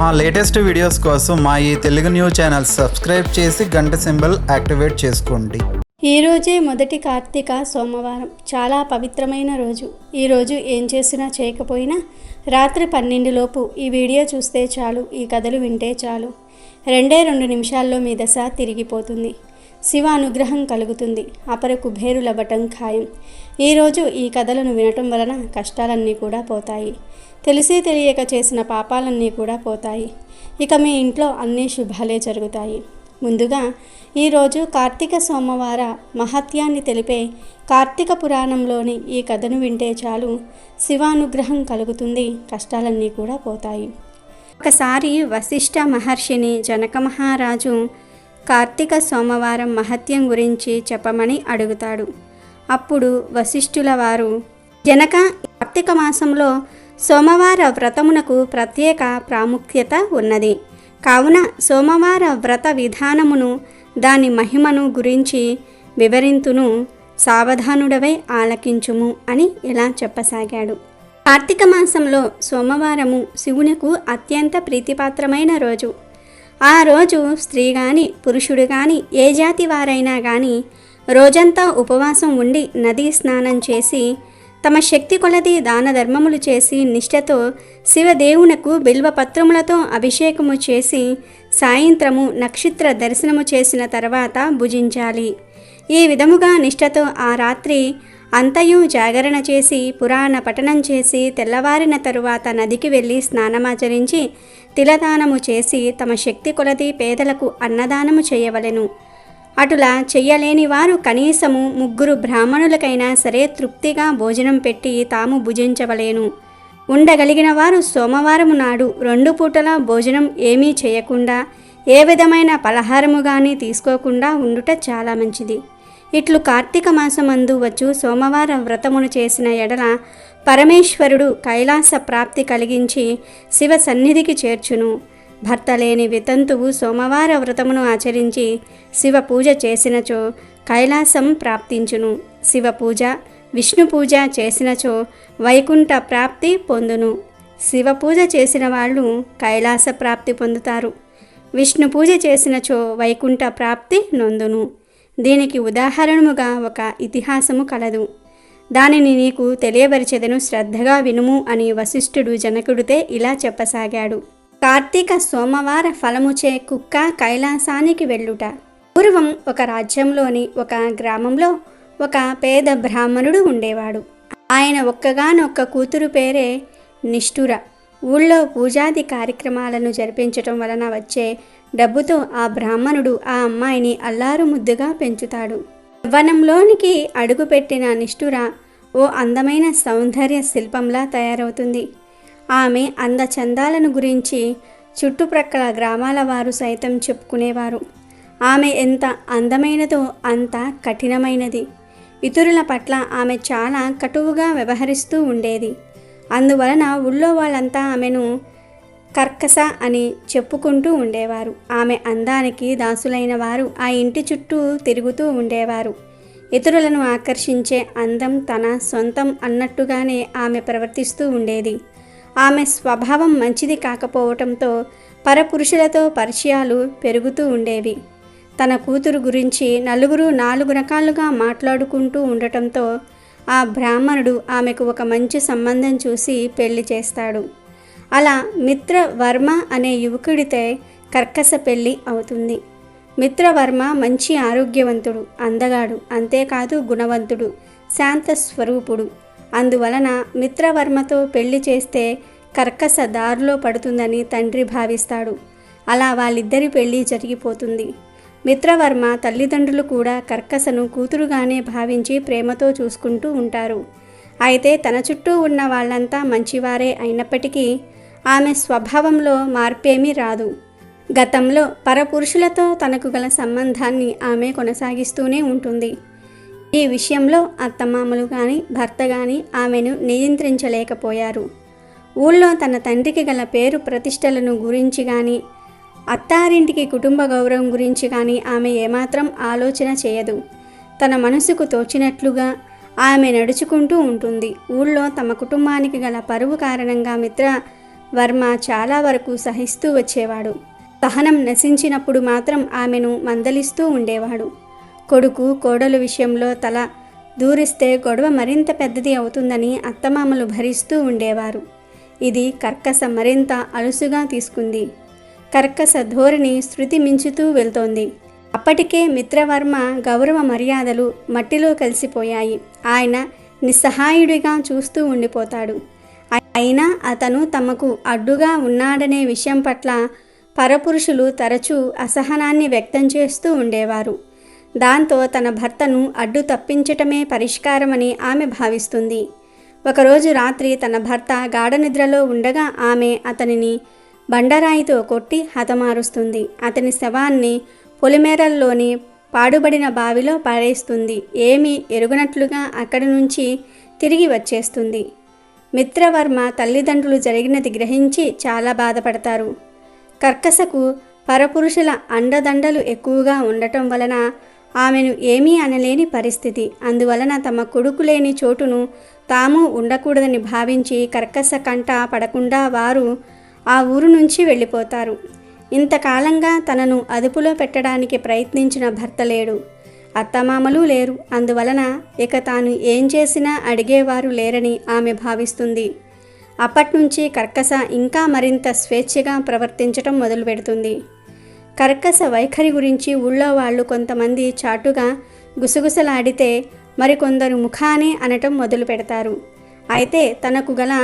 మా latest videos కోసం మా ఈ తెలుగు న్యూస్ ఛానల్ సబ్స్క్రైబ్ చేసి గంట సింబల్ యాక్టివేట్ చేసుకోండి. ఈరోజే మొదటి కార్తీక సోమవారం, చాలా పవిత్రమైన రోజు. ఈరోజు ఏం చేసినా చేయకపోయినా రాత్రి 12 లోపు ఈ వీడియో చూస్తే చాలు, ఈ కథలు వింటే చాలు. 2 నిమిషాల్లో మీ దశ తిరిగిపోతుంది. శివ అనుగ్రహం కలుగుతుంది. అపర కుబేరులవ్వటం ఖాయం. ఈరోజు ఈ కథలను వినటం వలన కష్టాలన్నీ కూడా పోతాయి. తెలిసి తెలియక చేసిన పాపాలన్నీ కూడా పోతాయి. ఇక మీ ఇంట్లో అన్ని శుభాలే జరుగుతాయి. ముందుగా ఈరోజు కార్తీక సోమవార మహత్యాన్ని తెలిపే కార్తీక పురాణంలోని ఈ కథను వింటే చాలు, శివానుగ్రహం కలుగుతుంది, కష్టాలన్నీ కూడా పోతాయి. ఒకసారి వశిష్ఠ మహర్షిని జనక మహారాజు కార్తీక సోమవారం మహత్యం గురించి చెప్పమని అడుగుతాడు. అప్పుడు వశిష్ఠుల వారు, జనక, కార్తీక మాసంలో సోమవార వ్రతమునకు ప్రత్యేక ప్రాముఖ్యత ఉన్నది. కావున సోమవార వ్రత విధానమును, దాని మహిమను గురించి వివరింతును, సావధానుడవై ఆలకించుము అని ఇలా చెప్పసాగాడు. కార్తీక మాసంలో సోమవారము శివునకు అత్యంత ప్రీతిపాత్రమైన రోజు. ఆ రోజు స్త్రీ కానీ పురుషుడు కానీ ఏ జాతి వారైనా కానీ రోజంతా ఉపవాసం ఉండి నదీ స్నానం చేసి తమ శక్తి కొలది దాన ధర్మములు చేసి నిష్ఠతో శివదేవునకు బిల్వపత్రములతో అభిషేకము చేసి సాయంత్రము నక్షత్ర దర్శనము చేసిన తర్వాత భుజించాలి. ఈ విధముగా నిష్ఠతో ఆ రాత్రి అంతయు జాగరణ చేసి పురాణ పఠనం చేసి తెల్లవారిన తరువాత నదికి వెళ్ళి స్నానమాచరించి తిలదానము చేసి తమ శక్తి కొలది పేదలకు అన్నదానము చేయవలెను. అటులా చెయ్యలేని వారు కనీసము 3 బ్రాహ్మణులకైనా సరే తృప్తిగా భోజనం పెట్టి తాము భుజించవలేను. ఉండగలిగిన వారు సోమవారము నాడు 2 పూటల భోజనం ఏమీ చేయకుండా ఏ విధమైన పలహారము కానీ తీసుకోకుండా ఉండుట చాలా మంచిది. ఇట్లు కార్తీక మాసమందు వచ్చు సోమవార వ్రతమును చేసిన ఎడల పరమేశ్వరుడు కైలాస ప్రాప్తి కలిగించి శివ సన్నిధికి చేర్చును. భర్త లేని వితంతువు సోమవార వ్రతమును ఆచరించి శివ పూజ చేసినచో కైలాసం ప్రాప్తించును. శివ పూజ, విష్ణు పూజ చేసినచో వైకుంఠ ప్రాప్తి పొందును. శివ పూజ చేసిన వాళ్ళు కైలాస ప్రాప్తి పొందుతారు. విష్ణు పూజ చేసినచో వైకుంఠ ప్రాప్తి నొందును. దీనికి ఉదాహరణముగా ఒక ఇతిహాసము కలదు. దానిని నీకు తెలియబరిచెదను, శ్రద్ధగా వినుము అని వశిష్ఠుడు జనకుడితే ఇలా చెప్పసాగాడు. కార్తీక సోమవార ఫలముచే కుక్క కైలాసానికి వెళ్ళుట. పూర్వం ఒక రాజ్యంలోని ఒక గ్రామంలో ఒక పేద బ్రాహ్మణుడు ఉండేవాడు. ఆయన ఒక్కగానొక్క కూతురు పేరే నిష్ఠుర. ఊళ్ళో పూజాది కార్యక్రమాలను జరిపించటం వలన వచ్చే డబ్బుతో ఆ బ్రాహ్మణుడు ఆ అమ్మాయిని అల్లారు ముద్దుగా పెంచుతాడు. యవ్వనంలోనికి అడుగుపెట్టిన నిష్ఠుర ఓ అందమైన సౌందర్య శిల్పంలా తయారవుతుంది. ఆమె అందచందాలను గురించి చుట్టుప్రక్కల గ్రామాల వారు సైతం చెప్పుకునేవారు. ఆమె ఎంత అందమైనదో అంత కఠినమైనది. ఇతరుల పట్ల ఆమె చాలా కటువుగా వ్యవహరిస్తూ ఉండేది. అందువలన ఊళ్ళో వాళ్ళంతా ఆమెను కర్కశ అని చెప్పుకుంటూ ఉండేవారు. ఆమె అందానికి దాసులైన వారు ఆ ఇంటి చుట్టూ తిరుగుతూ ఉండేవారు. ఇతరులను ఆకర్షించే అందం తన సొంతం అన్నట్టుగానే ఆమె ప్రవర్తిస్తూ ఉండేది. ఆమె స్వభావం మంచిది కాకపోవటంతో పరపురుషులతో పరిచయాలు పెరుగుతూ ఉండేవి. తన కూతురు గురించి నలుగురు 4 రకాలుగా మాట్లాడుకుంటూ ఉండటంతో ఆ బ్రాహ్మణుడు ఆమెకు ఒక మంచి సంబంధం చూసి పెళ్లి చేస్తాడు. అలా మిత్రవర్మ అనే యువకుడితే కర్కశ పెళ్లి అవుతుంది. మిత్రవర్మ మంచి ఆరోగ్యవంతుడు, అందగాడు, అంతేకాదు గుణవంతుడు, శాంత స్వరూపుడు. అందువలన మిత్రవర్మతో పెళ్లి చేస్తే కర్కశ దారిలో పడుతుందని తండ్రి భావిస్తాడు. అలా వాళ్ళిద్దరి పెళ్లి జరిగిపోతుంది. మిత్రవర్మ తల్లిదండ్రులు కూడా కర్కశను కూతురుగానే భావించి ప్రేమతో చూసుకుంటూ ఉంటారు. అయితే తన చుట్టూ ఉన్న వాళ్ళంతా మంచివారే అయినప్పటికీ ఆమె స్వభావంలో మార్పేమీ రాదు. గతంలో పరపురుషులతో తనకు గల సంబంధాన్ని ఆమె కొనసాగిస్తూనే ఉంటుంది. ఈ విషయంలో అత్తమామలు కానీ భర్త కానీ ఆమెను నియంత్రించలేకపోయారు. ఊళ్ళో తన తండ్రికి గల పేరు ప్రతిష్టలను గురించి కానీ అత్తారింటికి కుటుంబ గౌరవం గురించి కానీ ఆమె ఏమాత్రం ఆలోచన చేయదు. తన మనసుకు తోచినట్లుగా ఆమె నడుచుకుంటూ ఉంటుంది. ఊళ్ళో తమ కుటుంబానికి గల పరువు కారణంగా వర్మ చాలా వరకు సహిస్తూ వచ్చేవాడు. సహనం నశించినప్పుడు మాత్రం ఆమెను మందలిస్తూ ఉండేవాడు. కొడుకు కోడలు విషయంలో తల దూరిస్తే గొడవ మరింత పెద్దది అవుతుందని అత్తమామలు భరిస్తూ ఉండేవారు. ఇది కర్కస మరింత అలుసుగా తీసుకుంది. కర్కస ధోరణి శృతి మించుతూ వెళ్తోంది. అప్పటికే మిత్రవర్మ గౌరవ మర్యాదలు మట్టిలో కలిసిపోయాయి. ఆయన నిస్సహాయుడిగా చూస్తూ ఉండిపోతాడు. అయినా అతను తమకు అడ్డుగా ఉన్నాడనే విషయం పట్ల పరపురుషులు తరచూ అసహనాన్ని వ్యక్తం చేస్తూ ఉండేవారు. దాంతో తన భర్తను అడ్డు తప్పించటమే పరిష్కారమని ఆమె భావిస్తుంది. ఒకరోజు రాత్రి తన భర్త గాఢనిద్రలో ఉండగా ఆమె అతనిని బండరాయితో కొట్టి హతమారుస్తుంది. అతని శవాన్ని పొలిమేరల్లోని పాడుబడిన బావిలో పారేస్తుంది. ఏమీ ఎరుగనట్లుగా అక్కడి నుంచి తిరిగి వచ్చేస్తుంది. మిత్రవర్మ తల్లిదండ్రులు జరిగినది గ్రహించి చాలా బాధపడతారు. కర్కసకు పరపురుషుల అండదండలు ఎక్కువగా ఉండటం వలన ఆమెను ఏమీ అనలేని పరిస్థితి. అందువలన తమ కొడుకు లేని చోటును తాము ఉండకూడదని భావించి కర్కస కంట పడకుండా వారు ఆ ఊరు నుంచి వెళ్ళిపోతారు. ఇంతకాలంగా తనను అదుపులో పెట్టడానికి ప్రయత్నించిన భర్త లేడు, అత్తమామలు లేరు. అందువలన ఇక తాను ఏం చేసినా అడిగేవారు లేరని ఆమె భావిస్తుంది. అప్పట్నుంచి కర్కస ఇంకా మరింత స్వేచ్ఛగా ప్రవర్తించటం మొదలుపెడుతుంది. కర్కస వైఖరి గురించి ఊళ్ళో వాళ్ళు కొంతమంది చాటుగా గుసగుసలాడితే మరికొందరు ముఖానే అనటం మొదలు పెడతారు. అయితే తనకు గల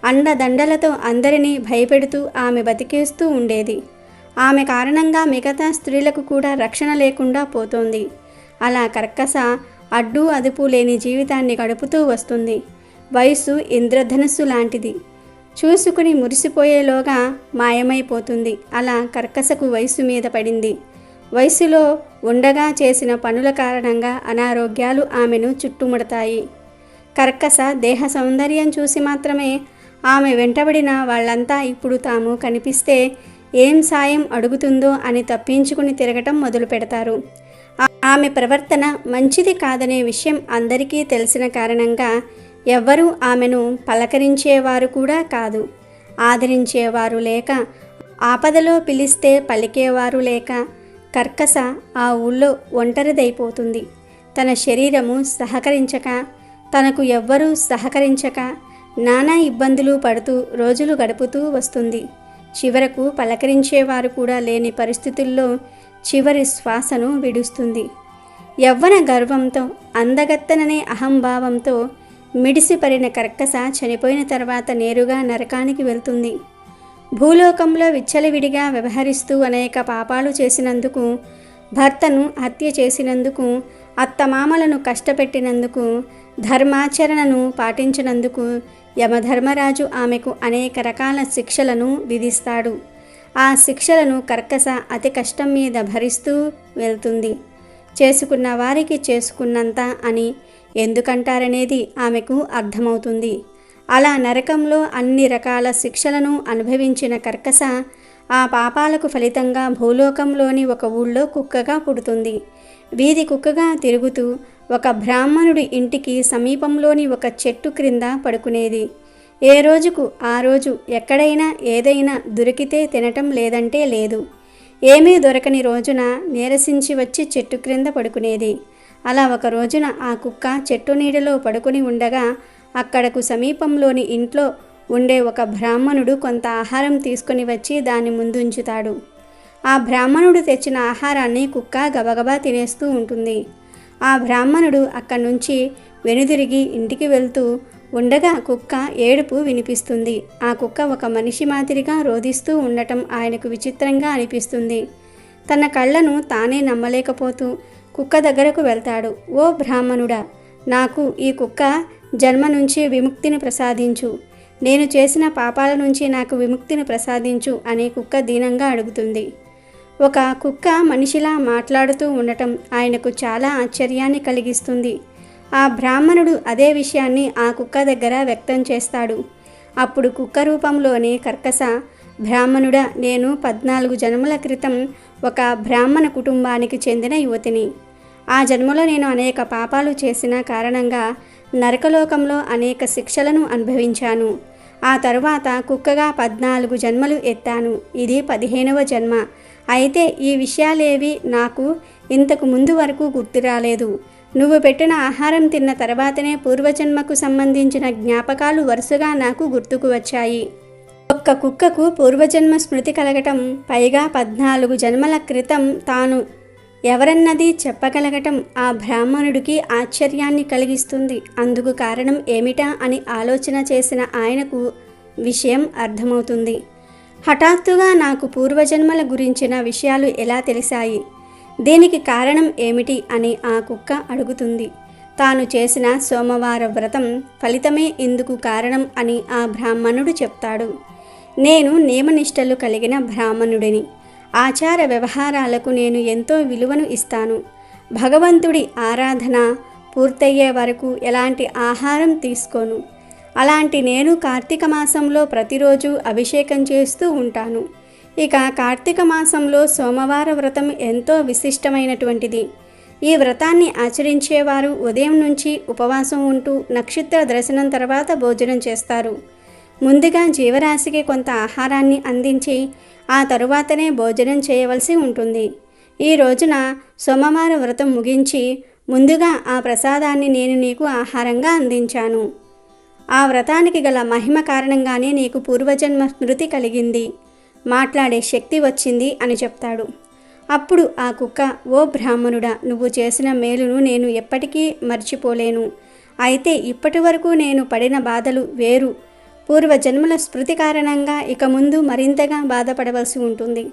అండదండలతో అందరినీ భయపెడుతూ ఆమె బతికేస్తూ ఉండేది. ఆమె కారణంగా మిగతా స్త్రీలకు కూడా రక్షణ లేకుండా పోతోంది. అలా కర్కస అడ్డు అదుపు లేని జీవితాన్ని గడుపుతూ వస్తుంది. వయసు ఇంద్రధనుస్సు లాంటిది. చూసుకుని మురిసిపోయేలోగా మాయమైపోతుంది. అలా కర్కసకు వయసు మీద పడింది. వయసులో ఉండగా చేసిన పనుల కారణంగా అనారోగ్యాలు ఆమెను చుట్టుముడతాయి. కర్కస దేహ సౌందర్యం చూసి మాత్రమే ఆమె వెంటబడిన వాళ్ళంతా ఇప్పుడు తాము కనిపిస్తే ఏం సాయం అడుగుతుందో అని తప్పించుకుని తిరగటం మొదలు పెడతారు. ఆమె ప్రవర్తన మంచిది కాదనే విషయం అందరికీ తెలిసిన కారణంగా ఎవ్వరూ ఆమెను పలకరించేవారు కూడా కాదు. ఆదరించేవారు లేక, ఆపదలో పిలిస్తే పలికేవారు లేక కర్కస ఆ ఊళ్ళో ఒంటరిదైపోతుంది. తన శరీరము సహకరించక, తనకు ఎవ్వరూ సహకరించక నానా ఇబ్బందులు పడుతూ రోజులు గడుపుతూ వస్తుంది. చివరకు పలకరించేవారు కూడా లేని పరిస్థితుల్లో చివరి శ్వాసను విడుస్తుంది. యవ్వన గర్వంతో, అందగత్తననే అహంభావంతో మిడిసిపడిన కర్కస చనిపోయిన తర్వాత నేరుగా నరకానికి వెళ్తుంది. భూలోకంలో విచ్చలవిడిగా వ్యవహరిస్తూ అనేక పాపాలు చేసినందుకు, భర్తను హత్య చేసినందుకు, అత్తమామలను కష్టపెట్టినందుకు, ధర్మాచరణను పాటించినందుకు యమధర్మరాజు ఆమెకు అనేక రకాల శిక్షలను విధిస్తాడు. ఆ శిక్షలను కర్కస అతి కష్టం మీద భరిస్తూ వెళ్తుంది. చేసుకున్న వారికి చేసుకున్నంత అని ఎందుకంటారనేది ఆమెకు అర్థమవుతుంది. అలా నరకంలో అన్ని రకాల శిక్షలను అనుభవించిన కర్కస ఆ పాపాలకు ఫలితంగా భూలోకంలోని ఒక ఊళ్ళో కుక్కగా పుడుతుంది. వీధి కుక్కగా తిరుగుతూ ఒక బ్రాహ్మణుడి ఇంటికి సమీపంలోని ఒక చెట్టు క్రింద పడుకునేది. ఏ రోజుకు ఆ రోజు ఎక్కడైనా ఏదైనా దొరికితే తినటం, లేదంటే లేదు. ఏమీ దొరకని రోజున నీరసించి వచ్చి చెట్టు క్రింద పడుకునేది. అలా ఒక రోజున ఆ కుక్క చెట్టు నీడలో పడుకుని ఉండగా అక్కడకు సమీపంలోని ఇంట్లో ఉండే ఒక బ్రాహ్మణుడు కొంత ఆహారం తీసుకొని వచ్చి దాని ముందుంచుతాడు. ఆ బ్రాహ్మణుడు తెచ్చిన ఆహారాన్ని కుక్క గబగబా తినేస్తూ ఉంటుంది. ఆ బ్రాహ్మణుడు అక్కడి నుంచి వెనుదిరిగి ఇంటికి వెళ్తూ ఉండగా కుక్క ఏడుపు వినిపిస్తుంది. ఆ కుక్క ఒక మనిషి మాదిరిగా రోదిస్తూ ఉండటం ఆయనకు విచిత్రంగా అనిపిస్తుంది. తన కళ్ళను తానే నమ్మలేకపోతూ కుక్క దగ్గరకు వెళ్తాడు. ఓ బ్రాహ్మణుడా, నాకు ఈ కుక్క జన్మ నుంచి విముక్తిని ప్రసాదించు, నేను చేసిన పాపాల నుంచి నాకు విముక్తిని ప్రసాదించు అని కుక్క దీనంగా అడుగుతుంది. ఒక కుక్క మనిషిలా మాట్లాడుతూ ఉండటం ఆయనకు చాలా ఆశ్చర్యాన్ని కలిగిస్తుంది. ఆ బ్రాహ్మణుడు అదే విషయాన్ని ఆ కుక్క దగ్గర వ్యక్తం చేస్తాడు. అప్పుడు కుక్క రూపంలోని కర్కస, బ్రాహ్మణుడా, నేను 14 జన్మల క్రితం ఒక బ్రాహ్మణ కుటుంబానికి చెందిన యువతిని. ఆ జన్మలో నేను అనేక పాపాలు చేసిన కారణంగా నరకలోకంలో అనేక శిక్షలను అనుభవించాను. ఆ తరువాత కుక్కగా 14 జన్మలు ఎత్తాను. ఇది 15వ జన్మ. అయితే ఈ విషయాలేవి నాకు ఇంతకు ముందు వరకు గుర్తు రాలేదు. నువ్వు పెట్టిన ఆహారం తిన్న తర్వాతనే పూర్వజన్మకు సంబంధించిన జ్ఞాపకాలు వరుసగా నాకు గుర్తుకు వచ్చాయి. ఒక్క కుక్కకు పూర్వజన్మ స్మృతి కలగటం, పైగా 14 జన్మల క్రితం తాను ఎవరన్నది చెప్పగలగటం ఆ బ్రాహ్మణుడికి ఆశ్చర్యాన్ని కలిగిస్తుంది. అందుకు కారణం ఏమిటా అని ఆలోచన చేసిన ఆయనకు విషయం అర్థమవుతుంది. హఠాత్తుగా నాకు పూర్వజన్మల గురించిన విషయాలు ఎలా తెలిసాయి? దీనికి కారణం ఏమిటి అని ఆ కుక్క అడుగుతుంది. తాను చేసిన సోమవార వ్రతం ఫలితమే ఇందుకు కారణం అని ఆ బ్రాహ్మణుడు చెప్తాడు. నేను నియమనిష్టలు కలిగిన బ్రాహ్మణుడిని. ఆచార వ్యవహారాలకు నేను ఎంతో విలువను ఇస్తాను. భగవంతుడి ఆరాధన పూర్తయ్యే వరకు ఎలాంటి ఆహారం తీసుకోను. అలాంటి నేను కార్తీక మాసంలో ప్రతిరోజు అభిషేకం చేస్తూ ఉంటాను. ఇక కార్తీక మాసంలో సోమవార వ్రతం ఎంతో విశిష్టమైనటువంటిది. ఈ వ్రతాన్ని ఆచరించేవారు ఉదయం నుంచి ఉపవాసం ఉంటూ నక్షత్ర దర్శనం తర్వాత భోజనం చేస్తారు. ముందుగా జీవరాశికి కొంత ఆహారాన్ని అందించి ఆ తరువాతనే భోజనం చేయవలసి ఉంటుంది. ఈ రోజున సోమవార వ్రతం ముగించి ముందుగా ఆ ప్రసాదాన్ని నేను నీకు ఆహారంగా అందించాను. ఆ వ్రతానికి గల మహిమ కారణంగానే నీకు పూర్వజన్మ స్మృతి కలిగింది, మాట్లాడే శక్తి వచ్చింది అని చెప్తాడు. అప్పుడు ఆ కుక్క, ఓ బ్రాహ్మణుడా, నువ్వు చేసిన మేలును నేను ఎప్పటికీ మర్చిపోలేను. అయితే ఇప్పటి వరకు నేను పడిన బాధలు వేరు. పూర్వజన్మల స్మృతి కారణంగా ఇక ముందు మరింతగా బాధపడవలసి ఉంటుంది.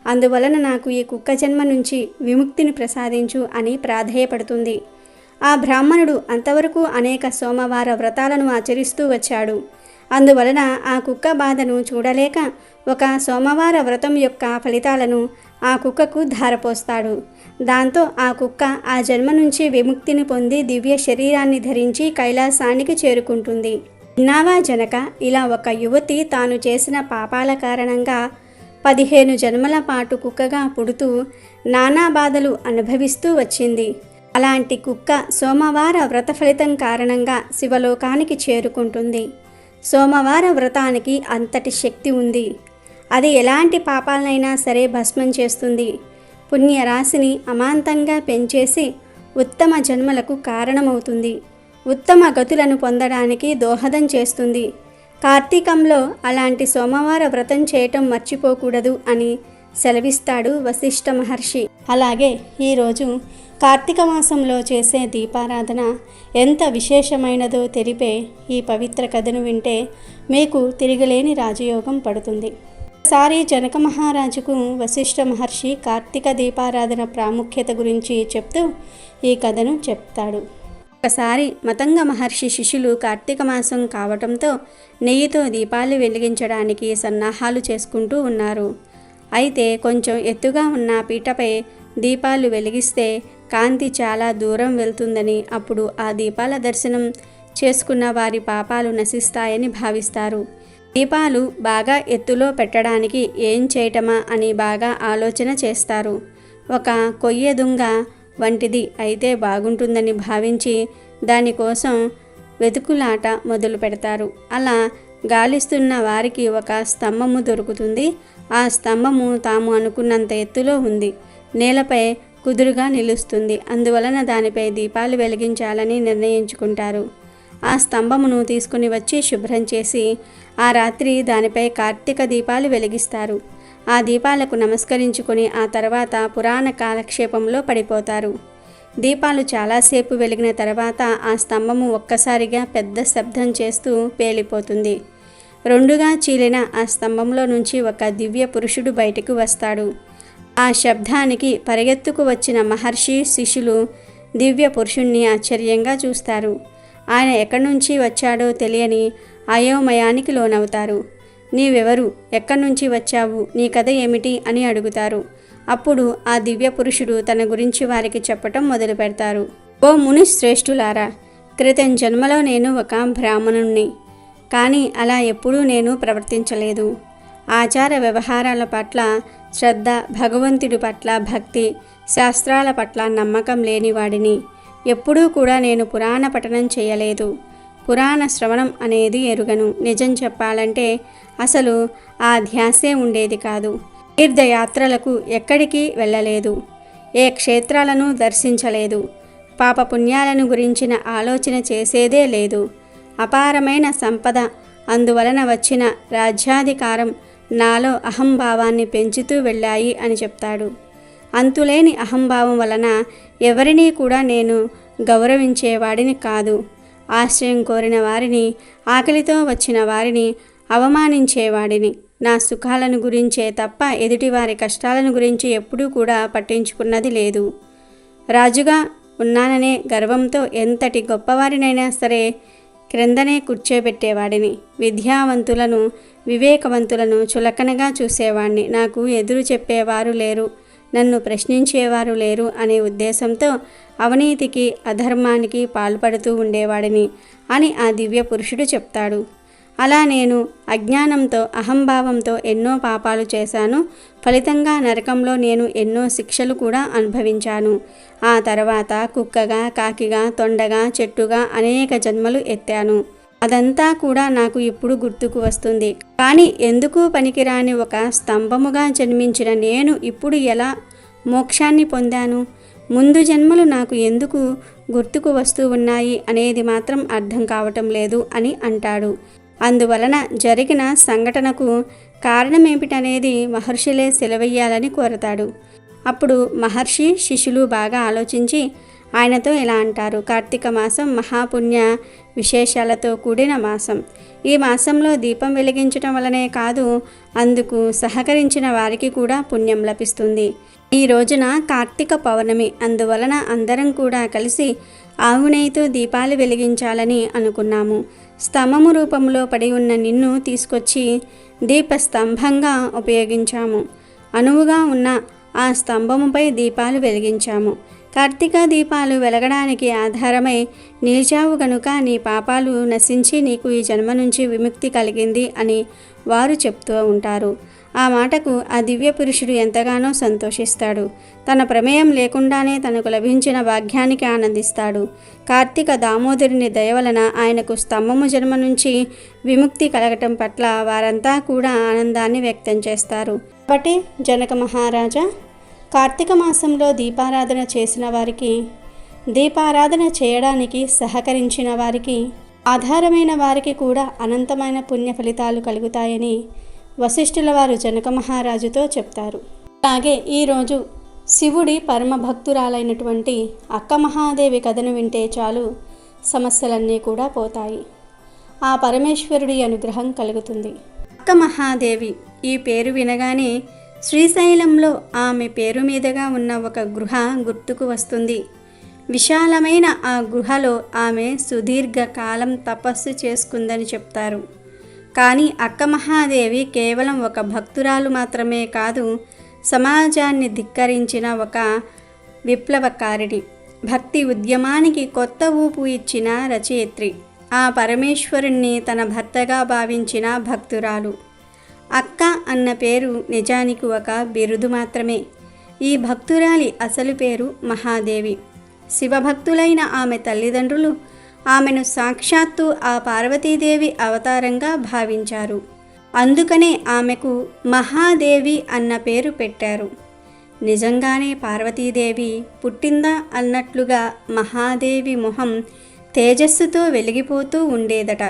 అందువలన నాకు ఈ కుక్క జన్మ నుంచి విముక్తిని ప్రసాదించు అని ప్రాధేయపడుతుంది. ఆ బ్రాహ్మణుడు అంతవరకు అనేక సోమవార వ్రతాలను ఆచరిస్తూ వచ్చాడు. అందువలన ఆ కుక్క బాధను చూడలేక ఒక సోమవార వ్రతం యొక్క ఫలితాలను ఆ కుక్కకు ధారపోస్తాడు. దాంతో ఆ కుక్క ఆ జన్మ నుంచి విముక్తిని పొంది దివ్య శరీరాన్ని ధరించి కైలాసానికి చేరుకుంటుంది. విన్నావా జనక, ఇలా ఒక యువతి తాను చేసిన పాపాల కారణంగా 15 జన్మల పాటు కుక్కగా పుడుతూ నానా బాధలు అనుభవిస్తూ వచ్చింది. అలాంటి కుక్క సోమవార వ్రత ఫలితం కారణంగా శివలోకానికి చేరుకుంటుంది. సోమవార వ్రతానికి అంతటి శక్తి ఉంది. అది ఎలాంటి పాపాలనైనా సరే భస్మం చేస్తుంది. పుణ్యరాశిని అమాంతంగా పెంచేసి ఉత్తమ జన్మలకు కారణమవుతుంది. ఉత్తమ గతులను పొందడానికి దోహదం చేస్తుంది. కార్తీకంలో అలాంటి సోమవార వ్రతం చేయటం మర్చిపోకూడదు అని సెలవిస్తాడు వశిష్ఠ మహర్షి. అలాగే ఈరోజు కార్తీక మాసంలో చేసే దీపారాధన ఎంత విశేషమైనదో తెలిపే ఈ పవిత్ర కథను వింటే మీకు తిరిగిలేని రాజయోగం పడుతుంది. ఒకసారి జనక మహారాజుకు వశిష్ఠ మహర్షి కార్తీక దీపారాధన ప్రాముఖ్యత గురించి చెప్తూ ఈ కథను చెప్తాడు. ఒకసారి మతంగ మహర్షి శిష్యులు కార్తీక మాసం కావటంతో నెయ్యితో దీపాలు వెలిగించడానికి సన్నాహాలు చేసుకుంటూ ఉన్నారు. అయితే కొంచెం ఎత్తుగా ఉన్న పీటపై దీపాలు వెలిగిస్తే కాంతి చాలా దూరం వెళ్తుందని, అప్పుడు ఆ దీపాల దర్శనం చేసుకున్న వారి పాపాలు నశిస్తాయని భావిస్తారు. దీపాలు బాగా ఎత్తులో పెట్టడానికి ఏం చేయటమా అని బాగా ఆలోచన చేస్తారు. ఒక కొయ్య దుంగ వంటిది అయితే బాగుంటుందని భావించి దానికోసం వెతుకులాట మొదలు పెడతారు. అలా గాలిస్తున్న వారికి ఒక స్తంభము దొరుకుతుంది. ఆ స్తంభము తాము అనుకున్నంత ఎత్తులో ఉంది. నేలపై కుదురుగా నిలుస్తుంది. అందువలన దానిపై దీపాలు వెలిగించాలని నిర్ణయించుకుంటారు. ఆ స్తంభమును తీసుకుని వచ్చి శుభ్రం చేసి ఆ రాత్రి దానిపై కార్తీక దీపాలు వెలిగిస్తారు. ఆ దీపాలకు నమస్కరించుకొని ఆ తర్వాత పురాణ కాలక్షేపంలో పడిపోతారు. దీపాలు చాలాసేపు వెలిగిన తర్వాత ఆ స్తంభము ఒక్కసారిగా పెద్ద శబ్దం చేస్తూ పేలిపోతుంది. రెండుగా చీలిన ఆ స్తంభంలో నుంచి ఒక దివ్య పురుషుడు బయటకు వస్తాడు. ఆ శబ్దానికి పరిగెత్తుకు వచ్చిన మహర్షి శిష్యులు దివ్య పురుషుణ్ణి ఆశ్చర్యంగా చూస్తారు. ఆయన ఎక్కడి నుంచి వచ్చాడో తెలియని అయోమయానికి లోనవుతారు. నీవెవరు, ఎక్కడి నుంచి వచ్చావు, నీ కథ ఏమిటి అని అడుగుతారు. అప్పుడు ఆ దివ్య పురుషుడు తన గురించి వారికి చెప్పటం మొదలు పెడతారు. ఓ ముని శ్రేష్ఠులారా, క్రితం జన్మలో నేను ఒక బ్రాహ్మణుణ్ణి. కానీ అలా ఎప్పుడూ నేను ప్రవర్తించలేదు. ఆచార వ్యవహారాల పట్ల శ్రద్ధ, భగవంతుడి పట్ల భక్తి, శాస్త్రాల పట్ల నమ్మకం లేనివాడిని. ఎప్పుడూ కూడా నేను పురాణ పఠనం చేయలేదు. పురాణ శ్రవణం అనేది ఎరుగను. నిజం చెప్పాలంటే అసలు ఆ ధ్యాసే ఉండేది కాదు. తీర్థయాత్రలకు ఎక్కడికి వెళ్ళలేదు, ఏ క్షేత్రాలను దర్శించలేదు, పాపపుణ్యాలను గురించిన ఆలోచన చేసేదే లేదు. అపారమైన సంపద, అందువలన వచ్చిన రాజ్యాధికారం నాలో అహంభావాన్ని పెంచుతూ వెళ్ళాయి అని చెప్తాడు. అంతులేని అహంభావం వలన ఎవరినీ కూడా నేను గౌరవించేవాడిని కాదు. ఆశ్రయం కోరిన వారిని, ఆకలితో వచ్చిన వారిని అవమానించేవాడిని. నా సుఖాలను గురించే తప్ప ఎదుటివారి కష్టాలను గురించి ఎప్పుడూ కూడా పట్టించుకున్నది లేదు. రాజుగా ఉన్నాననే గర్వంతో ఎంతటి గొప్పవారినైనా సరే క్రిందనే కూర్చోబెట్టేవాడిని. విద్యావంతులను, వివేకవంతులను చులకనగా చూసేవాడిని. నాకు ఎదురు చెప్పేవారు లేరు, నన్ను ప్రశ్నించేవారు లేరు అనే ఉద్దేశంతో అవినీతికి, అధర్మానికి పాల్పడుతూ ఉండేవాడిని అని ఆ దివ్య పురుషుడు చెప్తాడు. అలా నేను అజ్ఞానంతో, అహంభావంతో ఎన్నో పాపాలు చేశాను. ఫలితంగా నరకంలో నేను ఎన్నో శిక్షలు కూడా అనుభవించాను. ఆ తర్వాత కుక్కగా, కాకిగా, తొండగా, చెట్టుగా అనేక జన్మలు ఎత్తాను. అదంతా కూడా నాకు ఇప్పుడు గుర్తుకు వస్తుంది. కానీ ఎందుకు పనికిరాని ఒక స్తంభముగా జన్మించిన నేను ఇప్పుడు ఎలా మోక్షాన్ని పొందాను? ముందు జన్మలు నాకు ఎందుకు గుర్తుకు వస్తూ ఉన్నాయి అనేది మాత్రం అర్థం కావటం లేదు అని అంటాడు. అందువలన జరిగిన సంఘటనకు కారణమేమిటనేది మహర్షులే సెలవెయ్యాలని కోరతాడు. అప్పుడు మహర్షి, శిష్యులు బాగా ఆలోచించి ఆయనతో ఇలా అంటారు. కార్తీక మాసం మహాపుణ్య విశేషాలతో కూడిన మాసం. ఈ మాసంలో దీపం వెలిగించటం వలనే కాదు, అందుకు సహకరించిన వారికి కూడా పుణ్యం లభిస్తుంది. ఈ రోజున కార్తీక పౌర్ణమి, అందువలన అందరం కూడా కలిసి ఆవు నెయ్యితో దీపాలు వెలిగించాలని అనుకున్నాము. స్తంభము రూపంలో పడి ఉన్న నిన్ను తీసుకొచ్చి దీపస్తంభంగా ఉపయోగించాము. అనువుగా ఉన్న ఆ స్తంభముపై దీపాలు వెలిగించాము. కార్తీక దీపాలు వెలగడానికి ఆధారమై నిలిచావు గనుక నీ పాపాలు నశించి నీకు ఈ జన్మ నుంచి విముక్తి కలిగింది అని వారు చెప్తూ ఉంటారు. ఆ మాటకు ఆ దివ్య పురుషుడు ఎంతగానో సంతోషిస్తాడు. తన ప్రమేయం లేకుండానే తనకు లభించిన భాగ్యానికి ఆనందిస్తాడు. కార్తీక దామోదరుని దయ వలన ఆయనకు స్తంభము జన్మ నుంచి విముక్తి కలగటం పట్ల వారంతా కూడా ఆనందాన్ని వ్యక్తం చేస్తారు. కాబట్టి జనక మహారాజా, కార్తీక మాసంలో దీపారాధన చేసిన వారికి, దీపారాధన చేయడానికి సహకరించిన వారికి, ఆధారమైన వారికి కూడా అనంతమైన పుణ్య ఫలితాలు కలుగుతాయని వశిష్ఠుల వారు జనక మహారాజుతో చెప్తారు. అలాగే ఈరోజు శివుడి పరమ భక్తురాలైనటువంటి అక్క మహాదేవి కథను వింటే చాలు సమస్యలన్నీ కూడా పోతాయి. ఆ పరమేశ్వరుడి అనుగ్రహం కలుగుతుంది. అక్క మహాదేవి ఈ పేరు వినగానే శ్రీశైలంలో ఆమె పేరు మీదుగా ఉన్న ఒక గృహ గుర్తుకు వస్తుంది. విశాలమైన ఆ గుహలో ఆమె సుదీర్ఘ కాలం తపస్సు చేసుకుందని చెప్తారు. కానీ అక్క మహాదేవి కేవలం ఒక భక్తురాలు మాత్రమే కాదు, సమాజాన్ని ధిక్కరించిన ఒక విప్లవకారిణి, భక్తి ఉద్యమానికి కొత్త ఊపు ఇచ్చిన రచయిత్రి, ఆ పరమేశ్వరుణ్ణి తన భర్తగా భావించిన భక్తురాలు. అక్క అన్న పేరు నిజానికి ఒక బిరుదు మాత్రమే. ఈ భక్తురాలి అసలు పేరు మహాదేవి. శివభక్తులైన ఆమె తల్లిదండ్రులు ఆమెను సాక్షాత్తు ఆ పార్వతీదేవి అవతారంగా భావించారు. అందుకనే ఆమెకు మహాదేవి అన్న పేరు పెట్టారు. నిజంగానే పార్వతీదేవి పుట్టిందా అన్నట్లుగా మహాదేవి మొహం తేజస్సుతో వెలిగిపోతూ ఉండేదట.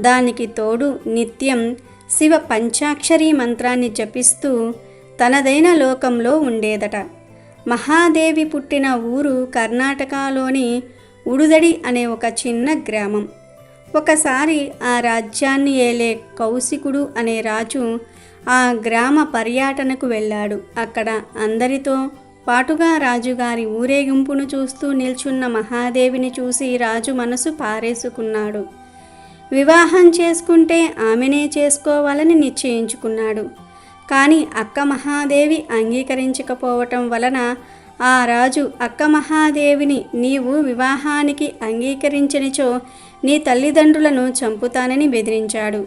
దానికి తోడు నిత్యం శివ పంచాక్షరీ మంత్రాన్ని జపిస్తూ తనదైన లోకంలో ఉండేదట. మహాదేవి పుట్టిన ఊరు కర్ణాటకలోని ఉడుదడి అనే ఒక చిన్న గ్రామం. ఒకసారి ఆ రాజ్యాన్ని ఏలే కౌశికుడు అనే రాజు ఆ గ్రామ పర్యటనకు వెళ్ళాడు. అక్కడ అందరితో పాటుగా రాజుగారి ఊరేగింపును చూస్తూ నిల్చున్న మహాదేవిని చూసి రాజు మనసు పారేసుకున్నాడు. వివాహం చేసుకుంటే ఆమెనే చేసుకోవాలని నిశ్చయించుకున్నాడు. కానీ అక్క మహాదేవి అంగీకరించకపోవటం వలన ఆ రాజు అక్క మహాదేవిని, నీవు వివాహానికి అంగీకరించనిచో నీ తల్లిదండ్రులను చంపుతానని బెదిరించాడు.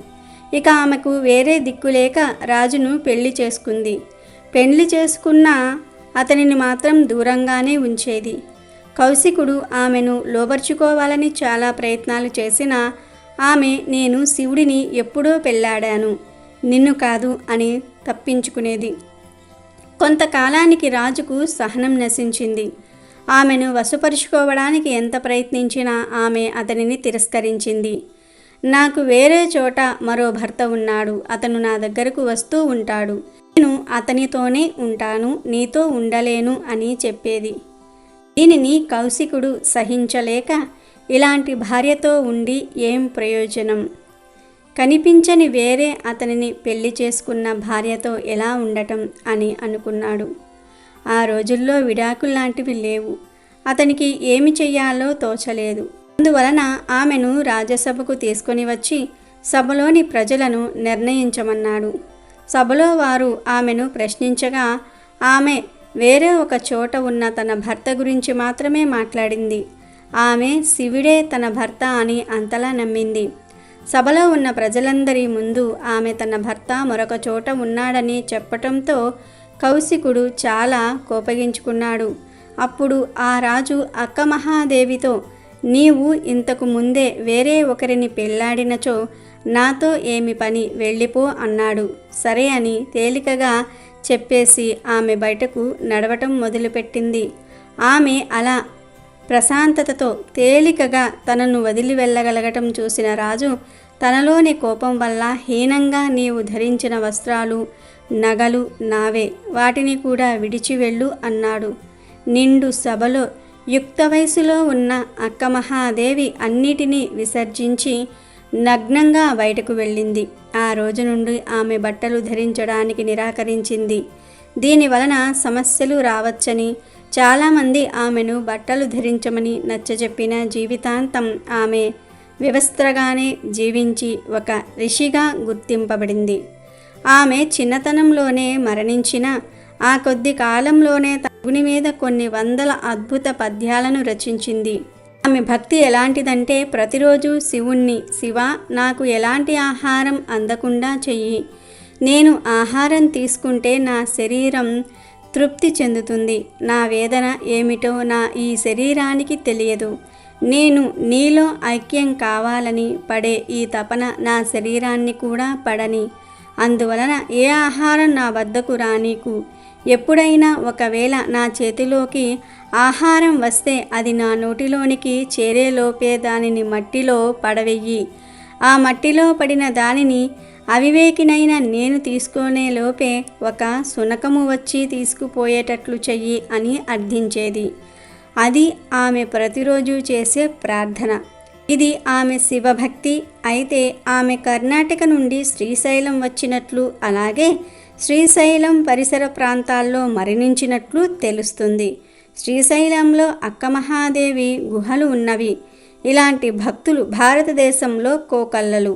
ఇక ఆమెకు వేరే దిక్కులేక రాజును పెళ్లి చేసుకుంది. పెళ్లి చేసుకున్న అతనిని మాత్రం దూరంగానే ఉంచేది. కౌశికుడు ఆమెను లోబర్చుకోవాలని చాలా ప్రయత్నాలు చేసినా ఆమె నేను శివుడిని ఎప్పుడో పెళ్ళాడాను, నిన్ను కాదు అని తప్పించుకునేది. కొంతకాలానికి రాజుకు సహనం నశించింది. ఆమెను వశపరుచుకోవడానికి ఎంత ప్రయత్నించినా ఆమె అతనిని తిరస్కరించింది. నాకు వేరే చోట మరో భర్త ఉన్నాడు, అతను నా దగ్గరకు వస్తూ ఉంటాడు, నేను అతనితోనే ఉంటాను, నీతో ఉండలేను అని చెప్పేది. దీనిని కౌశికుడు సహించలేక ఇలాంటి భార్యతో ఉండి ఏం ప్రయోజనం, కనిపించని వేరే అతనిని పెళ్లి చేసుకున్న భార్యతో ఎలా ఉండటం అని అనుకున్నాడు. ఆ రోజుల్లో విడాకుల్లాంటివి లేవు. అతనికి ఏమి చెయ్యాలో తోచలేదు. అందువలన ఆమెను రాజసభకు తీసుకొని వచ్చి సభలోని ప్రజలను నిర్ణయించమన్నాడు. సభలో వారు ఆమెను ప్రశ్నించగా ఆమె వేరే ఒక చోట ఉన్న తన భర్త గురించి మాత్రమే మాట్లాడింది. ఆమె శివుడే తన భర్త అని అంతలా నమ్మింది. సభలో ఉన్న ప్రజలందరి ముందు ఆమె తన భర్త మరొక చోట ఉన్నాడని చెప్పటంతో కౌశికుడు చాలా కోపగించుకున్నాడు. అప్పుడు ఆ రాజు అక్కమహాదేవితో, నీవు ఇంతకు ముందే వేరే ఒకరిని పెళ్లాడినచో నాతో ఏమి పని, వెళ్ళిపో అన్నాడు. సరే అని తేలికగా చెప్పేసి ఆమె బయటకు నడవటం మొదలుపెట్టింది. ఆమె అలా ప్రశాంతతతో తేలికగా తనను వదిలి వెళ్ళగలగటం చూసిన రాజు తనలోని కోపం వల్ల హీనంగా, నీవు ధరించిన వస్త్రాలు నగలు నావే, వాటిని కూడా విడిచి వెళ్ళు అన్నాడు. నిండు సభలో యుక్త వయసులో ఉన్న అక్కమహాదేవి అన్నిటినీ విసర్జించి నగ్నంగా బయటకు వెళ్ళింది. ఆ రోజు నుండి ఆమె బట్టలు ధరించడానికి నిరాకరించింది. దీనివలన సమస్యలు రావచ్చని చాలామంది ఆమెను బట్టలు ధరించమని నచ్చజెప్పిన జీవితాంతం ఆమె వివస్త్రగానే జీవించి ఒక ఋషిగా గుర్తింపబడింది. ఆమె చిన్నతనంలోనే మరణించిన ఆ కొద్ది కాలంలోనే తగుని మీద కొన్ని వందల అద్భుత పద్యాలను రచించింది. ఆమె భక్తి ఎలాంటిదంటే ప్రతిరోజు శివుణ్ణి, శివా నాకు ఎలాంటి ఆహారం అందకుండా చెయ్యి, నేను ఆహారం తీసుకుంటే నా శరీరం తృప్తి చెందుతుంది, నా వేదన ఏమిటో నా ఈ శరీరానికి తెలియదు, నేను నీలో ఐక్యం కావాలని పడే ఈ తపన నా శరీరాన్ని కూడా పడని, అందువలన ఏ ఆహారం నా వద్దకు రానీకు, ఎప్పుడైనా ఒకవేళ నా చేతిలోకి ఆహారం వస్తే అది నా నోటిలోనికి చేరేలోపే దానిని మట్టిలో పడవెయ్యి, ఆ మట్టిలో పడిన దానిని అవివేకినైన నేను తీసుకునే లోపే ఒక శునకము వచ్చి తీసుకుపోయేటట్లు చెయ్యి అని అర్థించేది. అది ఆమె ప్రతిరోజు చేసే ప్రార్థన. ఇది ఆమె శివభక్తి. అయితే ఆమె కర్ణాటక నుండి శ్రీశైలం వచ్చినట్లు, అలాగే శ్రీశైలం పరిసర ప్రాంతాల్లో మరణించినట్లు తెలుస్తుంది. శ్రీశైలంలో అక్కమహాదేవి గుహలు ఉన్నవి. ఇలాంటి భక్తులు భారతదేశంలో కోకల్లలు.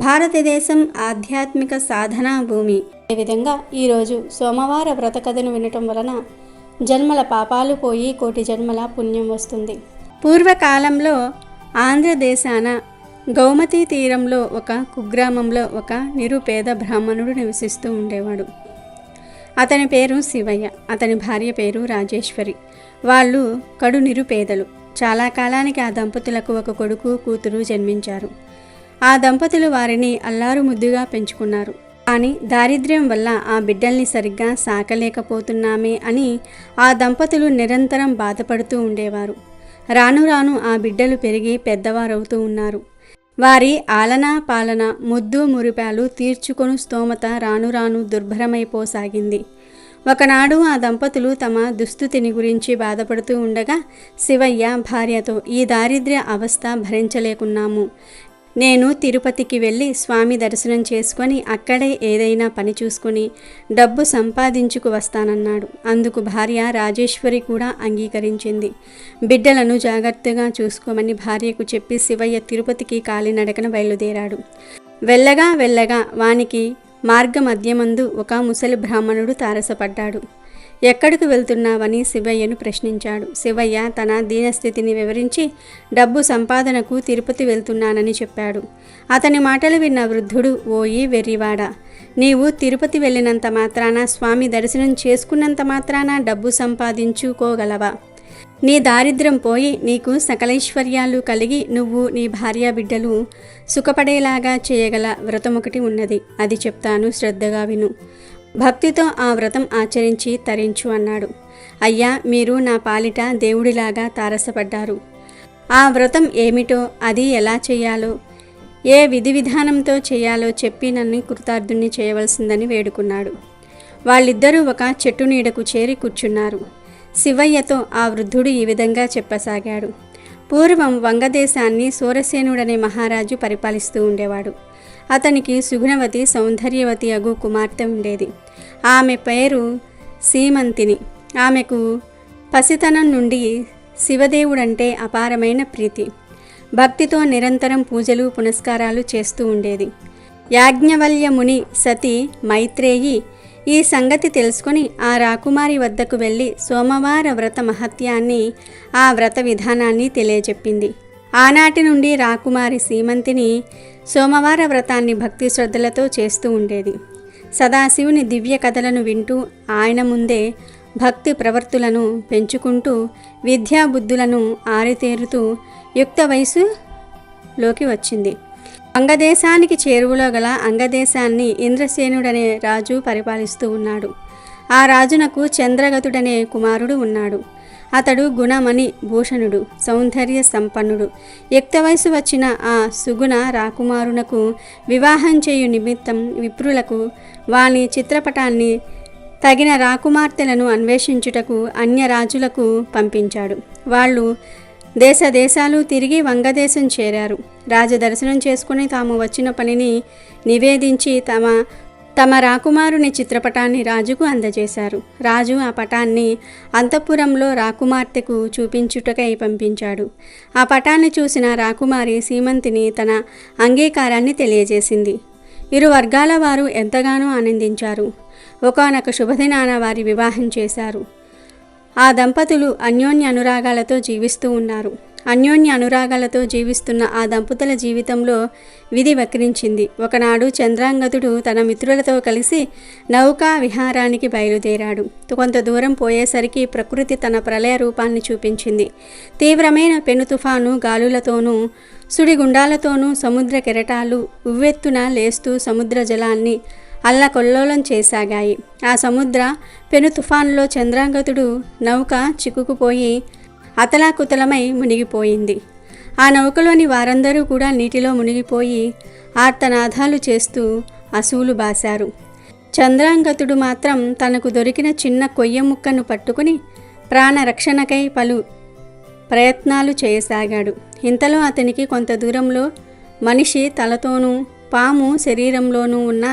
భారతదేశం ఆధ్యాత్మిక సాధనా భూమి. అదేవిధంగా ఈరోజు సోమవార వ్రత కథను వినటం వలన జన్మల పాపాలు పోయి కోటి జన్మల పుణ్యం వస్తుంది. పూర్వకాలంలో ఆంధ్రదేశాన గౌమతి తీరంలో ఒక కుగ్రామంలో ఒక నిరుపేద బ్రాహ్మణుడు నివసిస్తూ ఉండేవాడు. అతని పేరు శివయ్య, అతని భార్య పేరు రాజేశ్వరి. వాళ్ళు కడు నిరుపేదలు. చాలా కాలానికి ఆ దంపతులకు ఒక కొడుకు కూతురు జన్మించారు. ఆ దంపతులు వారిని అల్లారు ముద్దుగా పెంచుకున్నారు. కానీ దారిద్ర్యం వల్ల ఆ బిడ్డల్ని సరిగ్గా సాకలేకపోతున్నామే అని ఆ దంపతులు నిరంతరం బాధపడుతూ ఉండేవారు. రాను రాను ఆ బిడ్డలు పెరిగి పెద్దవారవుతూ ఉన్నారు. వారి ఆలనా పాలన, ముద్దు మురిపాలు తీర్చుకొను స్తోమత రాను రాను దుర్భరమైపోసాగింది. ఒకనాడు ఆ దంపతులు తమ దుస్థితిని గురించి బాధపడుతూ ఉండగా శివయ్య భార్యతో, ఈ దారిద్ర్య అవస్థ భరించలేకున్నాము, నేను తిరుపతికి వెళ్ళి స్వామి దర్శనం చేసుకొని అక్కడే ఏదైనా పని చూసుకొని డబ్బు సంపాదించుకు వస్తానన్నాడు. అందుకు భార్య రాజేశ్వరి కూడా అంగీకరించింది. బిడ్డలను జాగ్రత్తగా చూసుకోమని భార్యకు చెప్పి శివయ్య తిరుపతికి కాలినడకన బయలుదేరాడు. వెళ్ళగా వెళ్ళగా వానికి మార్గ మధ్యమందు ఒక ముసలి బ్రాహ్మణుడు తారసపడ్డాడు. ఎక్కడికి వెళ్తున్నావని శివయ్యను ప్రశ్నించాడు. శివయ్య తన దీనస్థితిని వివరించి డబ్బు సంపాదనకు తిరుపతి వెళ్తున్నానని చెప్పాడు. అతని మాటలు విన్న వృద్ధుడు, ఓయి వెర్రివాడా, నీవు తిరుపతి వెళ్ళినంత మాత్రాన, స్వామి దర్శనం చేసుకున్నంత మాత్రాన డబ్బు సంపాదించుకోగలవా? నీ దారిద్ర్యం పోయి నీకు సకలైశ్వర్యాలు కలిగి నువ్వు నీ భార్యా బిడ్డలు సుఖపడేలాగా చేయగల వ్రతమొకటి ఉన్నది. అది చెప్తాను, శ్రద్ధగా విను. భక్తితో ఆ వ్రతం ఆచరించి తరించు అన్నాడు. అయ్యా, మీరు నా పాలిట దేవుడిలాగా తారసపడ్డారు. ఆ వ్రతం ఏమిటో, అది ఎలా చేయాలో, ఏ విధి విధానంతో చేయాలో చెప్పి నన్ను కృతార్థుణ్ణి చేయవలసిందని వేడుకున్నాడు. వాళ్ళిద్దరూ ఒక చెట్టు నీడకు చేరి కూర్చున్నారు. శివయ్యతో ఆ వృద్ధుడు ఈ విధంగా చెప్పసాగాడు. పూర్వం వంగదేశాన్ని సూరసేనుడనే మహారాజు పరిపాలిస్తూ ఉండేవాడు. అతనికి సుగుణవతి సౌందర్యవతి అగు కుమార్తె ఉండేది. ఆమె పేరు సీమంతిని. ఆమెకు పసితనం నుండి శివదేవుడంటే అపారమైన ప్రీతి. భక్తితో నిరంతరం పూజలు పునస్కారాలు చేస్తూ ఉండేది. యాజ్ఞవల్య ముని సతి మైత్రేయి ఈ సంగతి తెలుసుకొని ఆ రాకుమారి వద్దకు వెళ్ళి సోమవార వ్రత మహత్యాన్ని, ఆ వ్రత విధానాన్ని తెలియజెప్పింది. ఆనాటి నుండి రాకుమారి సీమంతిని సోమవార వ్రతాన్ని భక్తి శ్రద్ధలతో చేస్తూ ఉండేది. సదాశివుని దివ్య కథలను వింటూ ఆయన ముందే భక్తి ప్రవర్తులను పెంచుకుంటూ విద్యాబుద్ధులను ఆరితేరుతూ యుక్త వయసులోకి వచ్చింది. అంగదేశానికి చేరువలో గల అంగదేశాన్ని ఇంద్రసేనుడనే రాజు పరిపాలిస్తూ ఉన్నాడు. ఆ రాజునకు చంద్రగతుడనే కుమారుడు ఉన్నాడు. అతడు గుణమణి భూషణుడు, సౌందర్య సంపన్నుడు. యుక్త వయసు వచ్చిన ఆ సుగుణ రాకుమారునకు వివాహం చేయు నిమిత్తం విప్రులకు వాని చిత్రపటాన్ని తగిన రాకుమార్తెలను అన్వేషించుటకు అన్యరాజులకు పంపించాడు. వాళ్ళు దేశాలు తిరిగి వంగదేశం చేరారు. రాజదర్శనం చేసుకుని తాము వచ్చిన పనిని నివేదించి తమ రాకుమారుని చిత్రపటాన్ని రాజుకు అందజేశారు. రాజు ఆ పటాన్ని అంతఃపురంలో రాకుమార్తెకు చూపించుటకై పంపించాడు. ఆ పటాన్ని చూసిన రాకుమారి సీమంతిని తన అంగీకారాన్ని తెలియజేసింది. ఇరు వర్గాల వారు ఎంతగానో ఆనందించారు. ఒకానొక శుభదినాన వారి వివాహం చేశారు. ఆ దంపతులు అన్యోన్య అనురాగాలతో జీవిస్తూ ఉన్నారు. అన్యోన్య అనురాగాలతో జీవిస్తున్న ఆ దంపతుల జీవితంలో విధి వక్రించింది. ఒకనాడు చంద్రాంగదుడు తన మిత్రులతో కలిసి నౌకా విహారానికి బయలుదేరాడు. కొంత దూరం పోయేసరికి ప్రకృతి తన ప్రళయ రూపాన్ని చూపించింది. తీవ్రమైన పెను తుఫాను గాలులతోనూ సుడిగుండాలతోనూ సముద్ర కెరటాలు ఉవ్వెత్తున లేస్తూ సముద్ర జలాన్ని అల్లకొల్లోలం చేసాగాయి. ఆ సముద్ర పెను తుఫానులో చంద్రాంగతుడు నౌక చిక్కుకుపోయి అతలాకుతలమై మునిగిపోయింది. ఆ నౌకలోని వారందరూ కూడా నీటిలో మునిగిపోయి ఆర్తనాదాలు చేస్తూ అసువులు బాశారు. చంద్రాంగతుడు మాత్రం తనకు దొరికిన చిన్న కొయ్య ముక్కను పట్టుకుని ప్రాణరక్షణకై పలు ప్రయత్నాలు చేయసాగాడు. ఇంతలో అతనికి కొంత దూరంలో మనిషి తలతోనూ పాము శరీరంలోనూ ఉన్న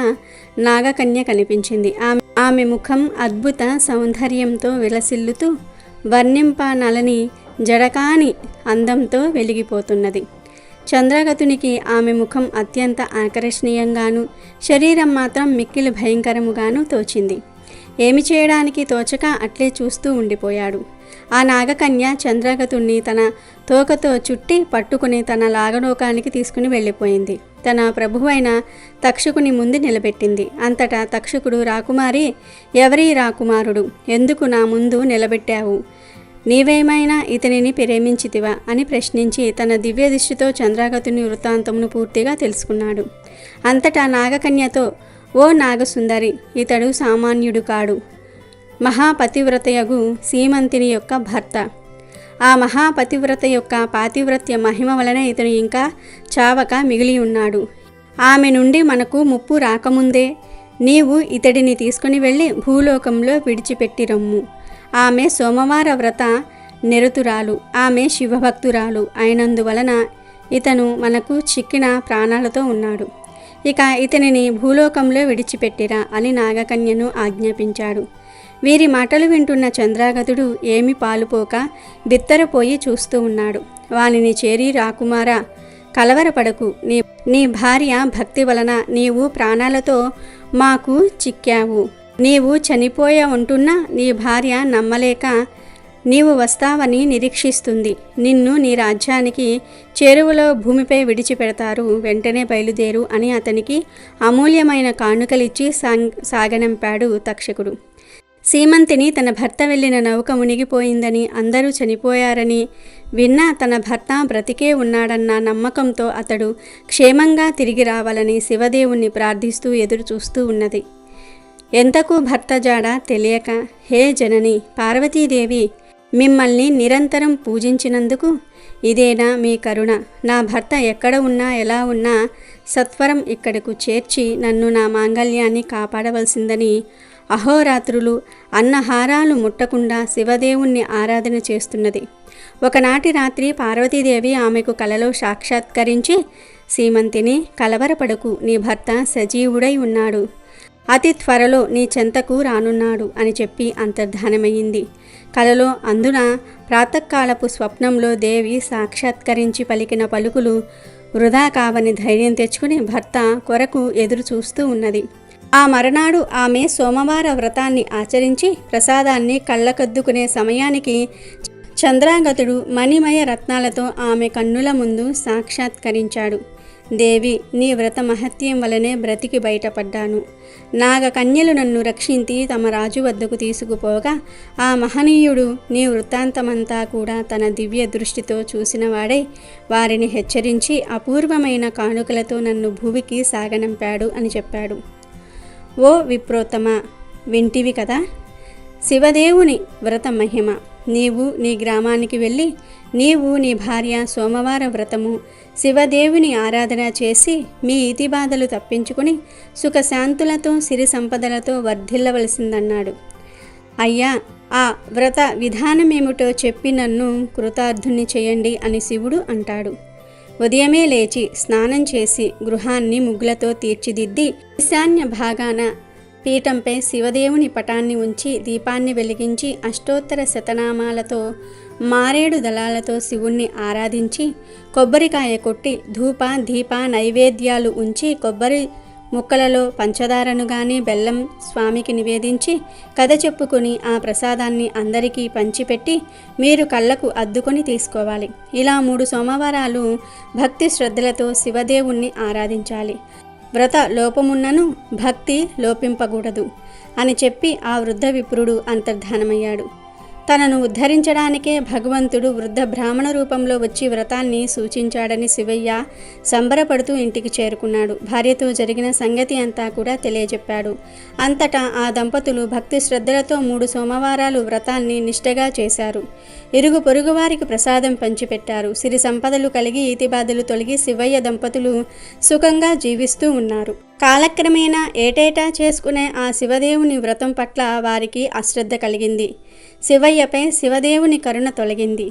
నాగకన్య కనిపించింది. ఆమె ముఖం అద్భుత సౌందర్యంతో విలసిల్లుతూ వర్ణింపనలని జడకాని అందంతో వెలిగిపోతున్నది. చంద్రగతునికి ఆమె ముఖం అత్యంత ఆకర్షణీయంగాను, శరీరం మాత్రం మిక్కిలి భయంకరముగాను తోచింది. ఏమి చేయడానికి తోచక అట్లే చూస్తూ ఉండిపోయాడు. ఆ నాగకన్య చంద్రగతుణ్ణి తన తోకతో చుట్టి పట్టుకుని తన లాగలోకానికి తీసుకుని వెళ్ళిపోయింది. తన ప్రభువైన తక్షకుని ముందు నిలబెట్టింది. అంతటా తక్షకుడు, రాకుమారి, ఎవరీ రాకుమారుడు? ఎందుకు నా ముందు నిలబెట్టావు? నీవేమైనా ఇతనిని ప్రేమించితివా అని ప్రశ్నించి తన దివ్య దృష్టితో చంద్రగతుని వృత్తాంతమును పూర్తిగా తెలుసుకున్నాడు. అంతటా నాగకన్యతో, ఓ నాగసుందరి, ఇతడు సామాన్యుడు కాడు. మహాపతివ్రతయగు సీమంతిని యొక్క భర్త. ఆ మహాపతివ్రత యొక్క పాతివ్రత్య మహిమ వలన ఇతను ఇంకా చావక మిగిలి ఉన్నాడు. ఆమె నుండి మనకు ముప్పు రాకముందే నీవు ఇతడిని తీసుకుని వెళ్ళి భూలోకంలో విడిచిపెట్టి రమ్ము. ఆమె సోమవార వ్రత నిరతురాలు, ఆమె శివభక్తురాలు అయినందువలన ఇతను మనకు చిక్కిన ప్రాణాలతో ఉన్నాడు. ఇక ఇతనిని భూలోకంలో విడిచిపెట్టిరా అని నాగకన్యను ఆజ్ఞాపించాడు. వీరి మాటలు వింటున్న చంద్రాగతుడు ఏమి పాలుపోక బిత్తరపోయి చూస్తూ ఉన్నాడు. వానిని చేరి, రాకుమారా, కలవరపడకు. నీ భార్య భక్తి వలన నీవు ప్రాణాలతో మాకు చిక్కావు. నీవు చనిపోయా ఉంటున్నా నీ భార్య నమ్మలేక నీవు వస్తావని నిరీక్షిస్తుంది. నిన్ను నీ రాజ్యానికి చేరువలో భూమిపై విడిచిపెడతారు. వెంటనే బయలుదేరు అని అతనికి అమూల్యమైన కానుకలిచ్చి సాగనంపాడు తక్షకుడు. సీమంతిని తన భర్త వెళ్ళిన నౌక మునిగిపోయిందని, అందరూ చనిపోయారని విన్నా తన భర్త బ్రతికే ఉన్నాడన్న నమ్మకంతో అతడు క్షేమంగా తిరిగి రావాలని శివదేవుణ్ణి ప్రార్థిస్తూ ఎదురు చూస్తూ ఉన్నది. ఎంతకు భర్త జాడ తెలియక, హే జనని పార్వతీదేవి, మిమ్మల్ని నిరంతరం పూజించినందుకు ఇదేనా మీ కరుణ? నా భర్త ఎక్కడ ఉన్నా ఎలా ఉన్నా సత్వరం ఇక్కడకు చేర్చి నన్ను నా మాంగళ్యాన్ని కాపాడవలసిందని అహోరాత్రులు అన్నహారాలు ముట్టకుండా శివదేవుణ్ణి ఆరాధన చేస్తున్నది. ఒకనాటి రాత్రి పార్వతీదేవి ఆమెకు కలలో సాక్షాత్కరించి, సీమంతిని కలవరపడకు, నీ భర్త సజీవుడై ఉన్నాడు, అతి త్వరలో నీ చెంతకు రానున్నాడు అని చెప్పి అంతర్ధానమయ్యింది. కలలో అందున ప్రాతకాలపు స్వప్నంలో దేవి సాక్షాత్కరించి పలికిన పలుకులు వృధా కావని ధైర్యం తెచ్చుకుని భర్త కొరకు ఎదురు చూస్తూ ఉన్నది. ఆ మరునాడు ఆమె సోమవార వ్రతాన్ని ఆచరించి ప్రసాదాన్ని కళ్ళకద్దుకునే సమయానికి చంద్రాంగతుడు మణిమయ రత్నాలతో ఆమె కన్నుల ముందు సాక్షాత్కరించాడు. దేవి, నీ వ్రత మహత్యం వలనే బ్రతికి బయటపడ్డాను. నాగకన్యలు నన్ను రక్షించి తమ రాజు వద్దకు తీసుకుపోగా ఆ మహనీయుడు నీ వృత్తాంతమంతా కూడా తన దివ్య దృష్టితో చూసినవాడై వారిని హెచ్చరించి అపూర్వమైన కానుకలతో నన్ను భూమికి సాగనంపాడు అని చెప్పాడు. ఓ విప్రోత్తమ, వింటివి కదా శివదేవుని వ్రత మహిమ. నీవు నీ గ్రామానికి వెళ్ళి నీవు నీ భార్య సోమవార వ్రతము శివదేవుని ఆరాధన చేసి మీ ఇతి బాధలు తప్పించుకుని సుఖశాంతులతో సిరి సంపదలతో వర్ధిల్లవలసిందన్నాడు. అయ్యా, ఆ వ్రత విధానమేమిటో చెప్పి నన్ను కృతార్థుని చేయండి అని శివుడు అంటాడు. ఉదయమే లేచి స్నానం చేసి గృహాన్ని ముగ్గులతో తీర్చిదిద్ది ఈశాన్య భాగాన పీఠంపై శివదేవుని పటాన్ని ఉంచి దీపాన్ని వెలిగించి అష్టోత్తర శతనామాలతో మారేడు దళాలతో శివుణ్ణి ఆరాధించి కొబ్బరికాయ కొట్టి ధూప దీప నైవేద్యాలు ఉంచి కొబ్బరి ముక్కలలో పంచదారను గాని బెల్లం స్వామికి నివేదించి కథ చెప్పుకొని ఆ ప్రసాదాన్ని అందరికీ పంచిపెట్టి మీరు కళ్ళకు అద్దుకొని తీసుకోవాలి. ఇలా 3 సోమవారాలు భక్తి శ్రద్ధలతో శివదేవుణ్ణి ఆరాధించాలి. వ్రత లోపమున్నను భక్తి లోపింపకూడదు అని చెప్పి ఆ వృద్ధ విప్రుడు అంతర్ధానమయ్యాడు. తనను ఉద్ధరించడానికే భగవంతుడు వృద్ధ బ్రాహ్మణ రూపంలో వచ్చి వ్రతాన్ని సూచించాడని శివయ్య సంబరపడుతూ ఇంటికి చేరుకున్నాడు. భార్యతో జరిగిన సంగతి అంతా కూడా తెలియజెప్పాడు. అంతటా ఆ దంపతులు భక్తి శ్రద్ధలతో 3 సోమవారాలు వ్రతాన్ని నిష్టగా చేశారు. ఇరుగు పొరుగు వారికి ప్రసాదం పంచిపెట్టారు. సిరి సంపదలు కలిగి ఈతిబాధలు తొలగి శివయ్య దంపతులు సుఖంగా జీవిస్తూ ఉన్నారు. కాలక్రమేణా ఏటేటా చేసుకునే ఆ శివదేవుని వ్రతం పట్ల వారికి అశ్రద్ధ కలిగింది. శివయ్యపై శివదేవుని కరుణ తొలగింది.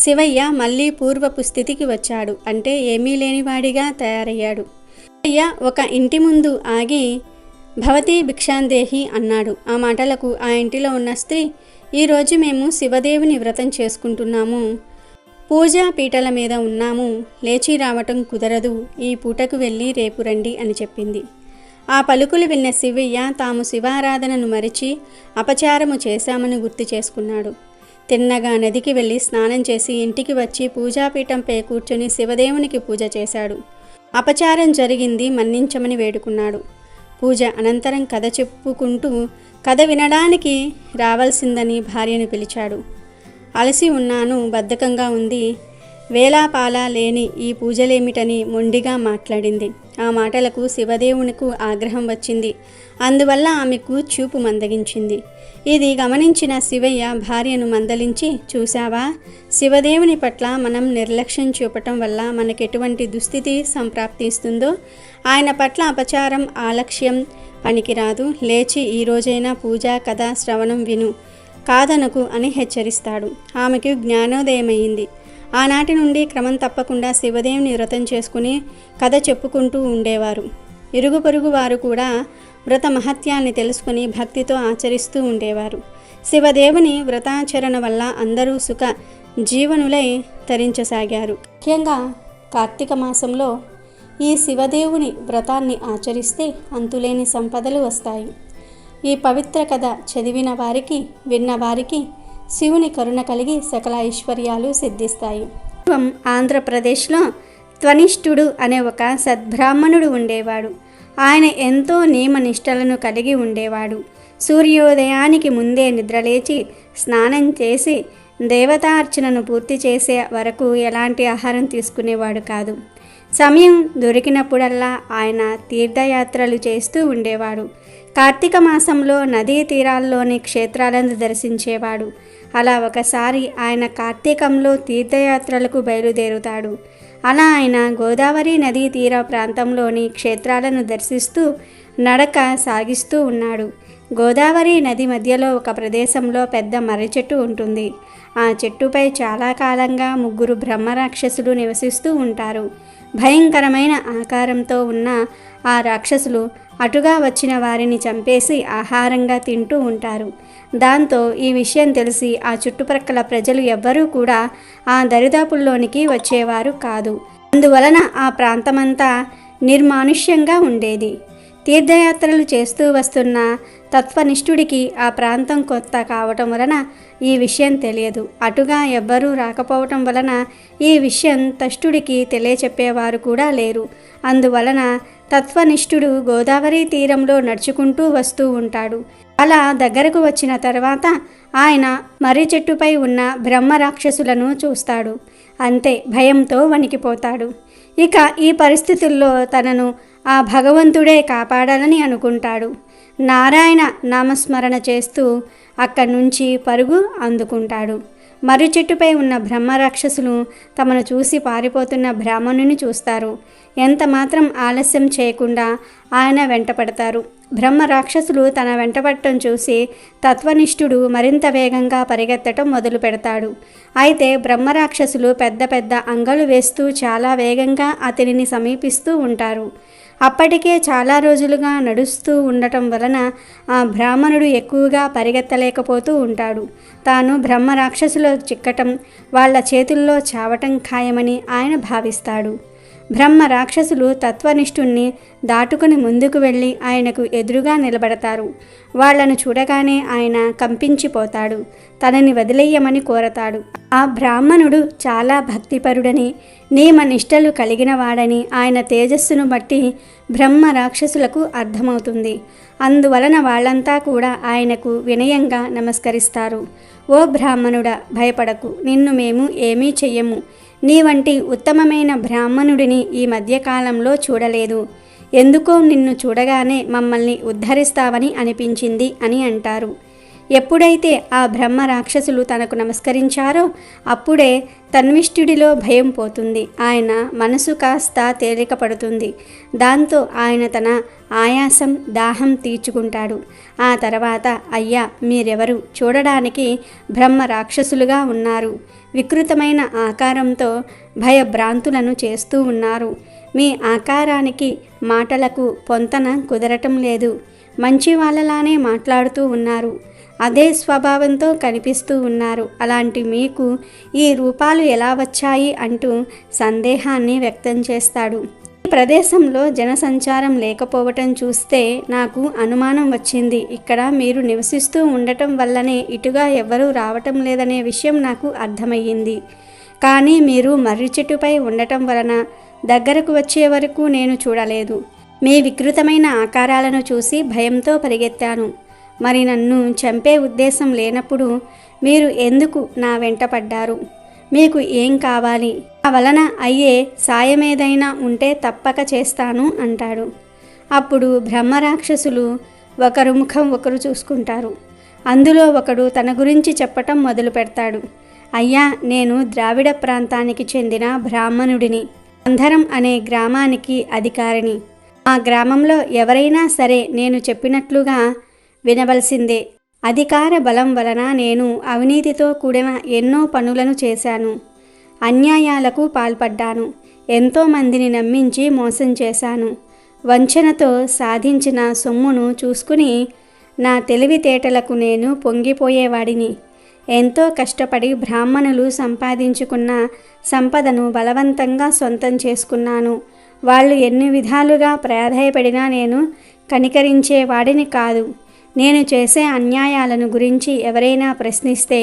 శివయ్య మళ్ళీ పూర్వపు స్థితికి వచ్చాడు. అంటే ఏమీ లేనివాడిగా తయారయ్యాడు. శివయ్య ఒక ఇంటి ముందు ఆగి భవతి భిక్షాందేహి అన్నాడు. ఆ మాటలకు ఆ ఇంటిలో ఉన్న స్త్రీ, ఈరోజు మేము శివదేవుని వ్రతం చేసుకుంటున్నాము, పూజా పీటల మీద ఉన్నాము, లేచి రావటం కుదరదు, ఈ పూటకు వెళ్ళి రేపు రండి అని చెప్పింది. ఆ పలుకులు విన్న శివయ్య తాము శివారాధనను మరిచి అపచారము చేశామని గుర్తు చేసుకున్నాడు. తిన్నగా నదికి వెళ్ళి స్నానం చేసి ఇంటికి వచ్చి పూజాపీఠంపై కూర్చొని శివదేవునికి పూజ చేశాడు. అపచారం జరిగింది, మన్నించమని వేడుకున్నాడు. పూజ అనంతరం కథ చెప్పుకుంటూ కథ వినడానికి రావాల్సిందని భార్యను పిలిచాడు. అలసి ఉన్నాను, బద్ధకంగా ఉంది, వేలాపాలా లేని ఈ పూజలేమిటని మొండిగా మాట్లాడింది. ఆ మాటలకు శివదేవునికి ఆగ్రహం వచ్చింది. అందువల్ల ఆమెకు చూపు మందగించింది. ఇది గమనించిన శివయ్య భార్యను మందలించి, చూశావా, శివదేవుని పట్ల మనం నిర్లక్ష్యం చూపటం వల్ల మనకెటువంటి దుస్థితి సంప్రాప్తిస్తుందో. ఆయన పట్ల అపచారం ఆలక్ష్యం పనికిరాదు. లేచి ఈ రోజైనా పూజా కథ శ్రవణం విను, కాదనకు అని హెచ్చరిస్తాడు. ఆమెకు జ్ఞానోదయమైంది. ఆనాటి నుండి క్రమం తప్పకుండా శివదేవుని వ్రతం చేసుకుని కథ చెప్పుకుంటూ ఉండేవారు. ఇరుగు పొరుగు వారు కూడా వ్రత మహత్యాన్ని తెలుసుకుని భక్తితో ఆచరిస్తూ ఉండేవారు. శివదేవుని వ్రతాచరణ వల్ల అందరూ సుఖ జీవనులై తరించసాగారు. ముఖ్యంగా కార్తీక మాసంలో ఈ శివదేవుని వ్రతాన్ని ఆచరిస్తే అంతులేని సంపదలు వస్తాయి. ఈ పవిత్ర కథ చదివిన వారికి, విన్న వారికి శివుని కరుణ కలిగి సకల ఐశ్వర్యాలు సిద్ధిస్తాయి. పూర్వం ఆంధ్రప్రదేశ్లో త్వనిష్ఠుడు అనే ఒక సద్బ్రాహ్మణుడు ఉండేవాడు. ఆయన ఎంతో నియమనిష్టలను కలిగి ఉండేవాడు. సూర్యోదయానికి ముందే నిద్రలేచి స్నానం చేసి దేవతార్చనను పూర్తి చేసే వరకు ఎలాంటి ఆహారం తీసుకునేవాడు కాదు. సమయం దొరికినప్పుడల్లా ఆయన తీర్థయాత్రలు చేస్తూ ఉండేవాడు. కార్తీక మాసంలో నదీ తీరాల్లోని క్షేత్రాలను దర్శించేవాడు. అలా ఒకసారి ఆయన కార్తీకంలో తీర్థయాత్రలకు బయలుదేరుతాడు. అలా ఆయన గోదావరి నదీ తీర ప్రాంతంలోని క్షేత్రాలను దర్శిస్తూ నడక సాగిస్తూ ఉన్నాడు. గోదావరి నది మధ్యలో ఒక ప్రదేశంలో పెద్ద మర్రి చెట్టు ఉంటుంది. ఆ చెట్టుపై చాలా కాలంగా 3 బ్రహ్మరాక్షసులు నివసిస్తూ ఉంటారు. భయంకరమైన ఆకారంతో ఉన్న ఆ రాక్షసులు అటుగా వచ్చిన వారిని చంపేసి ఆహారంగా తింటూ ఉంటారు. దాంతో ఈ విషయం తెలిసి ఆ చుట్టుప్రక్కల ప్రజలు ఎవ్వరూ కూడా ఆ దరిదాపుల్లోనికి వచ్చేవారు కాదు. అందువలన ఆ ప్రాంతమంతా నిర్మానుష్యంగా ఉండేది. తీర్థయాత్రలు చేస్తూ వస్తున్న తత్వనిష్ఠుడికి ఆ ప్రాంతం కొత్త కావటం వలన ఈ విషయం తెలియదు. అటుగా ఎవ్వరూ రాకపోవటం వలన ఈ విషయం తష్టుడికి తెలియచెప్పేవారు కూడా లేరు. అందువలన తత్వనిష్ఠుడు గోదావరి తీరంలో నడుచుకుంటూ వస్తూ ఉంటాడు. అలా దగ్గరకు వచ్చిన తర్వాత ఆయన మర్రి చెట్టుపై ఉన్న బ్రహ్మరాక్షసులను చూస్తాడు. అంతే, భయంతో వణికిపోతాడు. ఇక ఈ పరిస్థితుల్లో తనను ఆ భగవంతుడే కాపాడాలని అనుకుంటాడు. నారాయణ నామస్మరణ చేస్తూ అక్కడి నుంచి పరుగు అందుకుంటాడు. మర్రి చెట్టుపై ఉన్న బ్రహ్మరాక్షసులు తమను చూసి పారిపోతున్న బ్రాహ్మణుని చూస్తారు. ఎంత మాత్రం ఆలస్యం చేయకుండా ఆయన వెంటపడతారు. బ్రహ్మరాక్షసులు తన వెంటపడటం చూసి తత్వనిష్ఠుడు మరింత వేగంగా పరిగెత్తటం మొదలు పెడతాడు. అయితే బ్రహ్మరాక్షసులు పెద్ద పెద్ద అంగలు వేస్తూ చాలా వేగంగా అతనిని సమీపిస్తూ ఉంటారు. అప్పటికే చాలా రోజులుగా నడుస్తూ ఉండటం వలన ఆ బ్రాహ్మణుడు ఎక్కువగా పరిగెత్తలేకపోతూ ఉంటాడు. తాను బ్రహ్మరాక్షసులో చిక్కటం, వాళ్ళ చేతుల్లో చావటం ఖాయమని ఆయన భావిస్తాడు. బ్రహ్మ రాక్షసులు తత్వనిష్ఠుణ్ణి దాటుకుని ముందుకు వెళ్ళి ఆయనకు ఎదురుగా నిలబడతారు. వాళ్లను చూడగానే ఆయన కంపించిపోతాడు. తనని వదిలేయమని కోరతాడు. ఆ బ్రాహ్మణుడు చాలా భక్తిపరుడని, నియమ నిష్టలు కలిగిన వాడని ఆయన తేజస్సును బట్టి బ్రహ్మ రాక్షసులకు అర్థమవుతుంది. అందువలన వాళ్ళంతా కూడా ఆయనకు వినయంగా నమస్కరిస్తారు. ఓ బ్రాహ్మణుడా, భయపడకు, నిన్ను మేము ఏమీ చెయ్యము. నీ వంటి ఉత్తమమైన బ్రాహ్మణుడిని ఈ మధ్యకాలంలో చూడలేదు. ఎందుకో నిన్ను చూడగానే మమ్మల్ని ఉద్ధరిస్తావని అనిపించింది అని అంటారు. ఎప్పుడైతే ఆ బ్రహ్మ రాక్షసులు తనకు నమస్కరించారో అప్పుడే తన్విష్ఠుడిలో భయం పోతుంది. ఆయన మనసు కాస్త తేలిక పడుతుంది. దాంతో ఆయన తన ఆయాసం, దాహం తీర్చుకుంటాడు. ఆ తర్వాత, అయ్యా, మీరెవరు? చూడడానికి బ్రహ్మ రాక్షసులుగా ఉన్నారు. వికృతమైన ఆకారంతో భయభ్రాంతులను చేస్తూ ఉన్నారు. మీ ఆకారానికి మాటలకు పొంతన కుదరటం లేదు. మంచి వాళ్ళలానే మాట్లాడుతూ ఉన్నారు. అదే స్వభావంతో కనిపిస్తూ ఉన్నారు. అలాంటి మీకు ఈ రూపాలు ఎలా వచ్చాయి అంటూ సందేహాన్ని వ్యక్తం చేస్తాడు. ఈ ప్రదేశంలో జనసంచారం లేకపోవటం చూస్తే నాకు అనుమానం వచ్చింది. ఇక్కడ మీరు నివసిస్తూ ఉండటం వల్లనే ఇటుగా ఎవ్వరూ రావటం లేదనే విషయం నాకు అర్థమయ్యింది. కానీ మీరు మర్రి చెట్టుపై ఉండటం వలన దగ్గరకు వచ్చే వరకు నేను చూడలేదు. మీ వికృతమైన ఆకారాలను చూసి భయంతో పరిగెత్తాను. మరి నన్ను చంపే ఉద్దేశం లేనప్పుడు మీరు ఎందుకు నా వెంట పడ్డారు? మీకు ఏం కావాలి? నా వలన అయ్యే సాయమేదైనా ఉంటే తప్పక చేస్తాను అంటాడు. అప్పుడు బ్రహ్మరాక్షసులు ఒకరు ముఖం ఒకరు చూసుకుంటారు. అందులో ఒకడు తన గురించి చెప్పటం మొదలు పెడతాడు. అయ్యా, నేను ద్రావిడ ప్రాంతానికి చెందిన బ్రాహ్మణుడిని. అంధరం అనే గ్రామానికి అధికారిని. ఆ గ్రామంలో ఎవరైనా సరే నేను చెప్పినట్లుగా వినవలసిందే. అధికార బలం వలన నేను అవినీతితో కూడిన ఎన్నో పనులను చేశాను. అన్యాయాలకు పాల్పడ్డాను. ఎంతోమందిని నమ్మించి మోసం చేశాను. వంచనతో సాధించిన సొమ్మును చూసుకుని నా తెలివితేటలకు నేను పొంగిపోయేవాడిని. ఎంతో కష్టపడి బ్రాహ్మణులు సంపాదించుకున్న సంపదను బలవంతంగా సొంతం చేసుకున్నాను. వాళ్ళు ఎన్ని విధాలుగా ప్రాధేయపడినా నేను కనికరించేవాడిని కాదు. నేను చేసే అన్యాయాలను గురించి ఎవరైనా ప్రశ్నిస్తే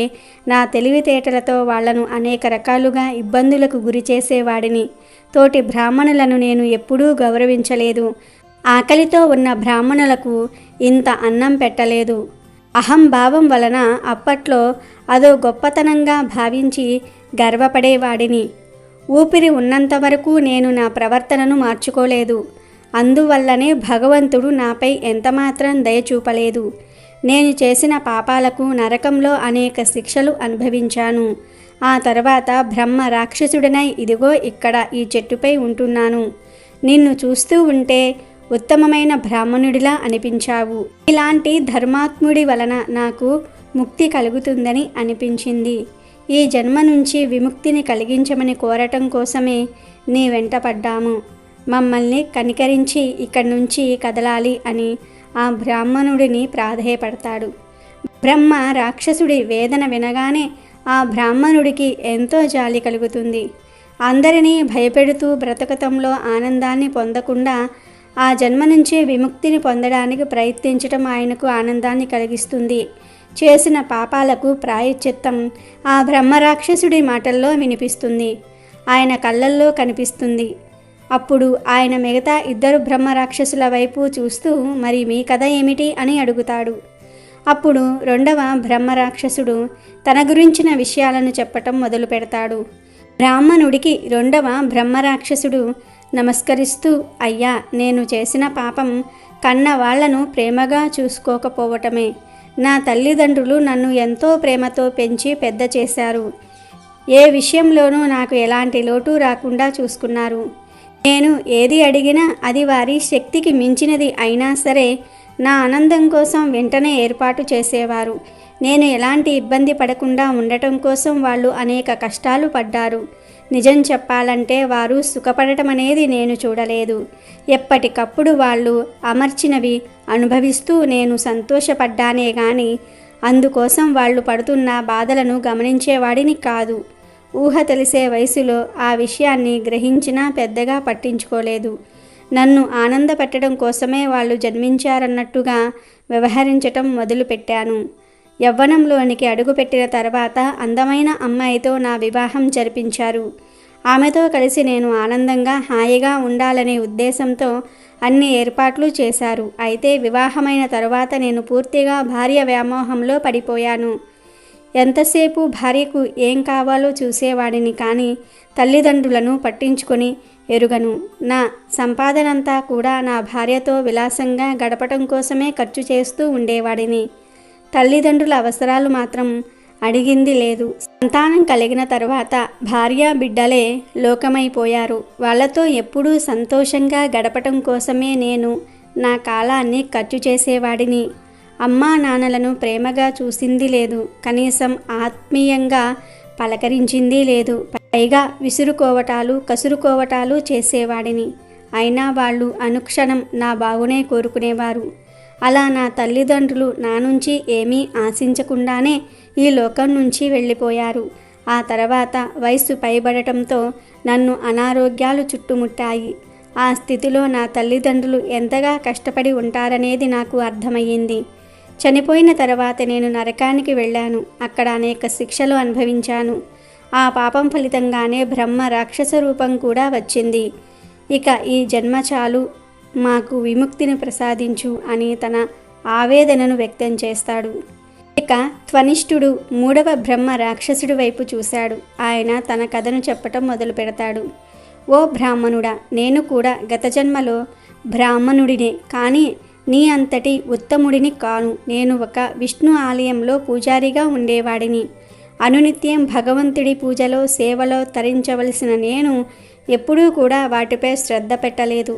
నా తెలివితేటలతో వాళ్లను అనేక రకాలుగా ఇబ్బందులకు గురి చేసేవాడిని. తోటి బ్రాహ్మణులను నేను ఎప్పుడూ గౌరవించలేదు. ఆకలితో ఉన్న బ్రాహ్మణులకు ఇంత అన్నం పెట్టలేదు. అహంభావం వలన అప్పట్లో అదో గొప్పతనంగా భావించి గర్వపడేవాడిని. ఊపిరి ఉన్నంత వరకు నేను నా ప్రవర్తనను మార్చుకోలేదు. అందువల్లనే భగవంతుడు నాపై ఎంతమాత్రం దయ చూపలేదు. నేను చేసిన పాపాలకు నరకంలో అనేక శిక్షలు అనుభవించాను. ఆ తర్వాత బ్రహ్మ రాక్షసుడినై ఇదిగో ఇక్కడ ఈ చెట్టుపై ఉంటున్నాను. నిన్ను చూస్తూ ఉంటే ఉత్తమమైన బ్రాహ్మణుడిలా అనిపించావు. ఇలాంటి ధర్మాత్ముడి వలన నాకు ముక్తి కలుగుతుందని అనిపించింది. ఈ జన్మ నుంచి విముక్తిని కలిగించమని కోరటం కోసమే నీ వెంట పడ్డాము. మమ్మల్ని కనికరించి ఇక్కడి నుంచి కదలాలి అని ఆ బ్రాహ్మణుడిని ప్రాధేయపడతాడు. బ్రహ్మ రాక్షసుడి వేదన వినగానే ఆ బ్రాహ్మణుడికి ఎంతో జాలి కలుగుతుంది. అందరినీ భయపెడుతూ బ్రతకతంలో ఆనందాన్ని పొందకుండా ఆ జన్మ నుంచే విముక్తిని పొందడానికి ప్రయత్నించటం ఆయనకు ఆనందాన్ని కలిగిస్తుంది. చేసిన పాపాలకు ప్రాయశ్చిత్తం ఆ బ్రహ్మరాక్షసుడి మాటల్లో వినిపిస్తుంది, ఆయన కళ్ళల్లో కనిపిస్తుంది. అప్పుడు ఆయన మిగతా ఇద్దరు బ్రహ్మరాక్షసుల వైపు చూస్తూ మరి మీ కథ ఏమిటి అని అడుగుతాడు. అప్పుడు రెండవ బ్రహ్మరాక్షసుడు తన గురించిన విషయాలను చెప్పటం మొదలు పెడతాడు. బ్రాహ్మణుడికి రెండవ బ్రహ్మరాక్షసుడు నమస్కరిస్తూ, అయ్యా, నేను చేసిన పాపం కన్న వాళ్లను ప్రేమగా చూసుకోకపోవటమే. నా తల్లిదండ్రులు నన్ను ఎంతో ప్రేమతో పెంచి పెద్ద చేశారు. ఏ విషయంలోనూ నాకు ఎలాంటి లోటు రాకుండా చూసుకున్నారు. నేను ఏది అడిగినా అది వారి శక్తికి మించినది అయినా సరే నా ఆనందం కోసం వెంటనే ఏర్పాటు చేసేవారు. నేను ఎలాంటి ఇబ్బంది పడకుండా ఉండటం కోసం వాళ్ళు అనేక కష్టాలు పడ్డారు. నిజం చెప్పాలంటే వారు సుఖపడటం అనేది నేను చూడలేదు. ఎప్పటికప్పుడు వాళ్ళు అమర్చినవి అనుభవిస్తూ నేను సంతోషపడ్డానే గాని అందుకోసం వాళ్ళు పడుతున్న బాధలను గమనించేవాడిని కాదు. ఊహ తెలిసే వయసులో ఆ విషయాన్ని గ్రహించినా పెద్దగా పట్టించుకోలేదు. నన్ను ఆనందపెట్టడం కోసమే వాళ్ళు జన్మించారన్నట్టుగా వ్యవహరించటం మొదలుపెట్టాను. యవ్వనంలోనికి అడుగుపెట్టిన తర్వాత అందమైన అమ్మాయితో నా వివాహం జరిపించారు. ఆమెతో కలిసి నేను ఆనందంగా హాయిగా ఉండాలనే ఉద్దేశంతో అన్ని ఏర్పాట్లు చేశారు. అయితే వివాహమైన తరువాత నేను పూర్తిగా భార్య వ్యామోహంలో పడిపోయాను. ఎంతసేపు భార్యకు ఏం కావాలో చూసేవాడిని కానీ తల్లిదండ్రులను పట్టించుకొని ఎరుగను. నా సంపాదనంతా కూడా నా భార్యతో విలాసంగా గడపటం కోసమే ఖర్చు చేస్తూ ఉండేవాడిని. తల్లిదండ్రుల అవసరాలు మాత్రం అడిగింది లేదు. సంతానం కలిగిన తరువాత భార్య బిడ్డలే లోకమైపోయారు. వాళ్ళతో ఎప్పుడూ సంతోషంగా గడపటం కోసమే నేను నా కాలాన్ని ఖర్చు చేసేవాడిని. అమ్మా నాన్నలను ప్రేమగా చూసింది లేదు, కనీసం ఆత్మీయంగా పలకరించింది లేదు. పైగా విసురుకోవటాలు కసురుకోవటాలు చేసేవాడిని. అయినా వాళ్ళు అనుక్షణం నా బాగునే కోరుకునేవారు. అలా నా తల్లిదండ్రులు నా నుంచి ఏమీ ఆశించకుండానే ఈ లోకం నుంచి వెళ్ళిపోయారు. ఆ తర్వాత వయస్సు పైబడటంతో నన్ను అనారోగ్యాలు చుట్టుముట్టాయి. ఆ స్థితిలో నా తల్లిదండ్రులు ఎంతగా కష్టపడి ఉంటారనేది నాకు అర్థమయ్యింది. చనిపోయిన తర్వాత నేను నరకానికి వెళ్ళాను. అక్కడ అనేక శిక్షలు అనుభవించాను. ఆ పాపం ఫలితంగానే బ్రహ్మ రాక్షస రూపం కూడా వచ్చింది. ఇక ఈ జన్మ చాలు, మాకు విముక్తిని ప్రసాదించు అని తన ఆవేదనను వ్యక్తం చేస్తాడు. ఇక త్వనిష్ఠుడు మూడవ బ్రహ్మ రాక్షసుడి వైపు చూశాడు. ఆయన తన కథను చెప్పటం మొదలు పెడతాడు. ఓ బ్రాహ్మణుడా, నేను కూడా గత జన్మలో బ్రాహ్మణుడినే, కానీ నీ అంతటి ఉత్తముడిని కాను. నేను ఒక విష్ణు ఆలయంలో పూజారిగా ఉండేవాడిని. అనునిత్యం భగవంతుడి పూజలో సేవలో తరించవలసిన నేను ఎప్పుడూ కూడా వాటిపై శ్రద్ధ పెట్టలేదు.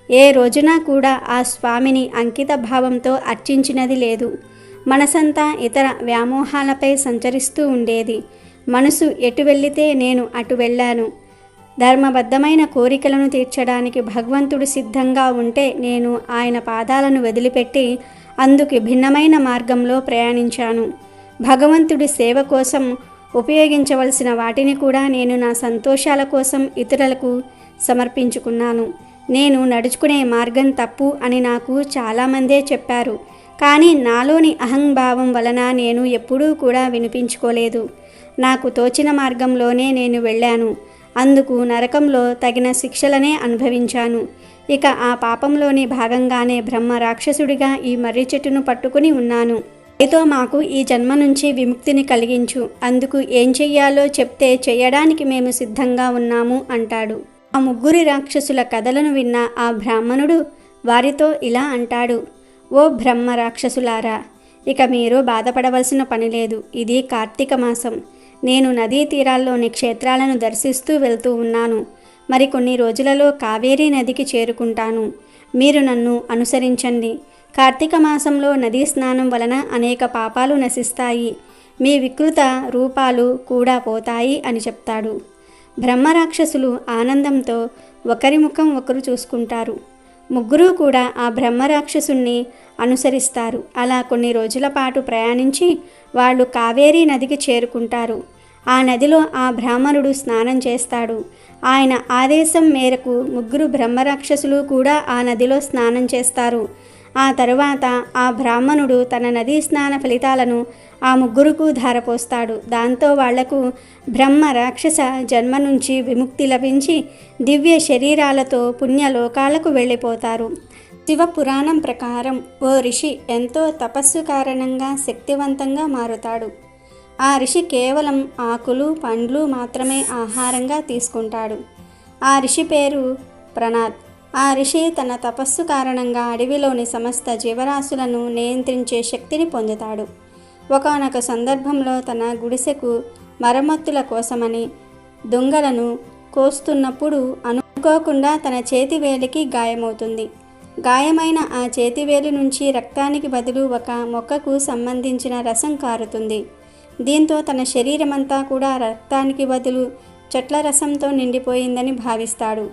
ఏ రోజున కూడా ఆ స్వామిని అంకిత భావంతో అర్చించినది లేదు. మనసంతా ఇతర వ్యామోహాలపై సంచరిస్తూ ఉండేది. మనసు ఎటు వెళ్ళితే నేను అటు వెళ్ళాను. ధర్మబద్ధమైన కోరికలను తీర్చడానికి భగవంతుడు సిద్ధంగా ఉంటే నేను ఆయన పాదాలను వదిలిపెట్టి అందుకు భిన్నమైన మార్గంలో ప్రయాణించాను. భగవంతుడి సేవ కోసం ఉపయోగించవలసిన వాటిని కూడా నేను నా సంతోషాల కోసం ఇతరులకు సమర్పించుకున్నాను. నేను నడుచుకునే మార్గం తప్పు అని నాకు చాలామందే చెప్పారు. కానీ నాలోని అహంభావం వలన నేను ఎప్పుడూ కూడా వినిపించుకోలేదు. నాకు తోచిన మార్గంలోనే నేను వెళ్ళాను. అందుకు నరకంలో తగిన శిక్షలనే అనుభవించాను. ఇక ఆ పాపంలోని భాగంగానే బ్రహ్మ రాక్షసుడిగా ఈ మర్రి చెట్టును పట్టుకుని ఉన్నాను. అయితే మాకు ఈ జన్మ నుంచి విముక్తిని కలిగించు. అందుకు ఏం చెయ్యాలో చెప్తే చేయడానికి మేము సిద్ధంగా ఉన్నాము అంటాడు. ఆ ముగ్గురి రాక్షసుల కథలను విన్న ఆ బ్రాహ్మణుడు వారితో ఇలా అంటాడు. ఓ బ్రహ్మ రాక్షసులారా, ఇక మీరు బాధపడవలసిన పని లేదు. ఇది కార్తీక మాసం. నేను నదీ తీరాల్లోని క్షేత్రాలను దర్శిస్తూ వెళ్తూ ఉన్నాను. మరికొన్ని రోజులలో కావేరీ నదికి చేరుకుంటాను. మీరు నన్ను అనుసరించండి. కార్తీక మాసంలో నదీ స్నానం వలన అనేక పాపాలు నశిస్తాయి. మీ వికృత రూపాలు కూడా పోతాయి అని చెప్తాడు. బ్రహ్మరాక్షసులు ఆనందంతో ఒకరి ముఖం ఒకరు చూసుకుంటారు. ముగ్గురు కూడా ఆ బ్రహ్మరాక్షసుణ్ణి అనుసరిస్తారు. అలా కొన్ని రోజుల పాటు ప్రయాణించి వాళ్ళు కావేరీ నదికి చేరుకుంటారు. ఆ నదిలో ఆ బ్రాహ్మణుడు స్నానం చేస్తాడు. ఆయన ఆదేశం మేరకు ముగ్గురు బ్రహ్మరాక్షసులు కూడా ఆ నదిలో స్నానం చేస్తారు. ఆ తరువాత ఆ బ్రాహ్మణుడు తన నదీ స్నాన ఫలితాలను ఆ ముగ్గురుకు ధారపోస్తాడు. దాంతో వాళ్లకు బ్రహ్మ రాక్షస జన్మ నుంచి విముక్తి లభించి దివ్య శరీరాలతో పుణ్యలోకాలకు వెళ్ళిపోతారు. శివపురాణం ప్రకారం ఓ ఋషి ఎంతో తపస్సు కారణంగా శక్తివంతంగా మారుతాడు. ఆ ఋషి కేవలం ఆకులు పండ్లు మాత్రమే ఆహారంగా తీసుకుంటాడు. ఆ ఋషి పేరు ప్రణాద్. ఆ ఋషి తన తపస్సు కారణంగా అడవిలోని సమస్త జీవరాశులను నియంత్రించే శక్తిని పొందుతాడు. ఒకానొక సందర్భంలో తన గుడిసెకు మరమ్మతుల కోసమని దొంగలను కోస్తున్నప్పుడు అనుకోకుండా తన చేతివేలికి గాయమవుతుంది. గాయమైన ఆ చేతివేలు నుంచి రక్తానికి బదులు ఒక మొక్కకు సంబంధించిన రసం కారుతుంది. దీంతో తన శరీరమంతా కూడా రక్తానికి బదులు చెట్ల రసంతో నిండిపోయిందని భావిస్తాడు.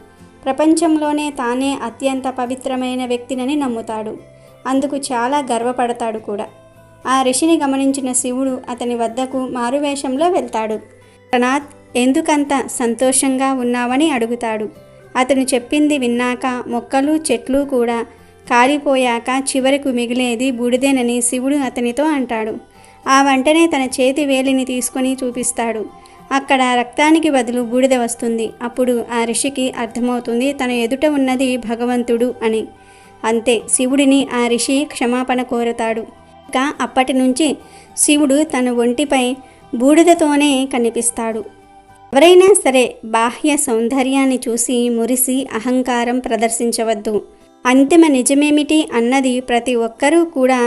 ప్రపంచంలోనే తానే అత్యంత పవిత్రమైన వ్యక్తినని నమ్ముతాడు. అందుకు చాలా గర్వపడతాడు కూడా. ఆ ఋషిని గమనించిన శివుడు అతని వద్దకు మారువేషంలో వెళ్తాడు. ప్రణాద్, ఎందుకంత సంతోషంగా ఉన్నావని అడుగుతాడు. అతను చెప్పింది విన్నాక మొక్కలు చెట్లు కూడా కాలిపోయాక చివరకు మిగిలేది బూడిదేనని శివుడు అతనితో అంటాడు. ఆ వెంటనే తన చేతి వేలిని తీసుకొని చూపిస్తాడు. అక్కడ రక్తానికి బదులు బూడిద వస్తుంది. అప్పుడు ఆ ఋషికి అర్థమవుతుంది తన ఎదుట ఉన్నది భగవంతుడు అని. అంతే, శివుడిని ఆ ఋషి క్షమాపణ కోరుతాడు. ఇక అప్పటి నుంచి శివుడు తన ఒంటిపై బూడిదతోనే కనిపిస్తాడు. ఎవరైనా సరే బాహ్య సౌందర్యాన్ని చూసి మురిసి అహంకారం ప్రదర్శించవద్దు. అంతిమ నిజమేమిటి అన్నది ప్రతి ఒక్కరూ కూడా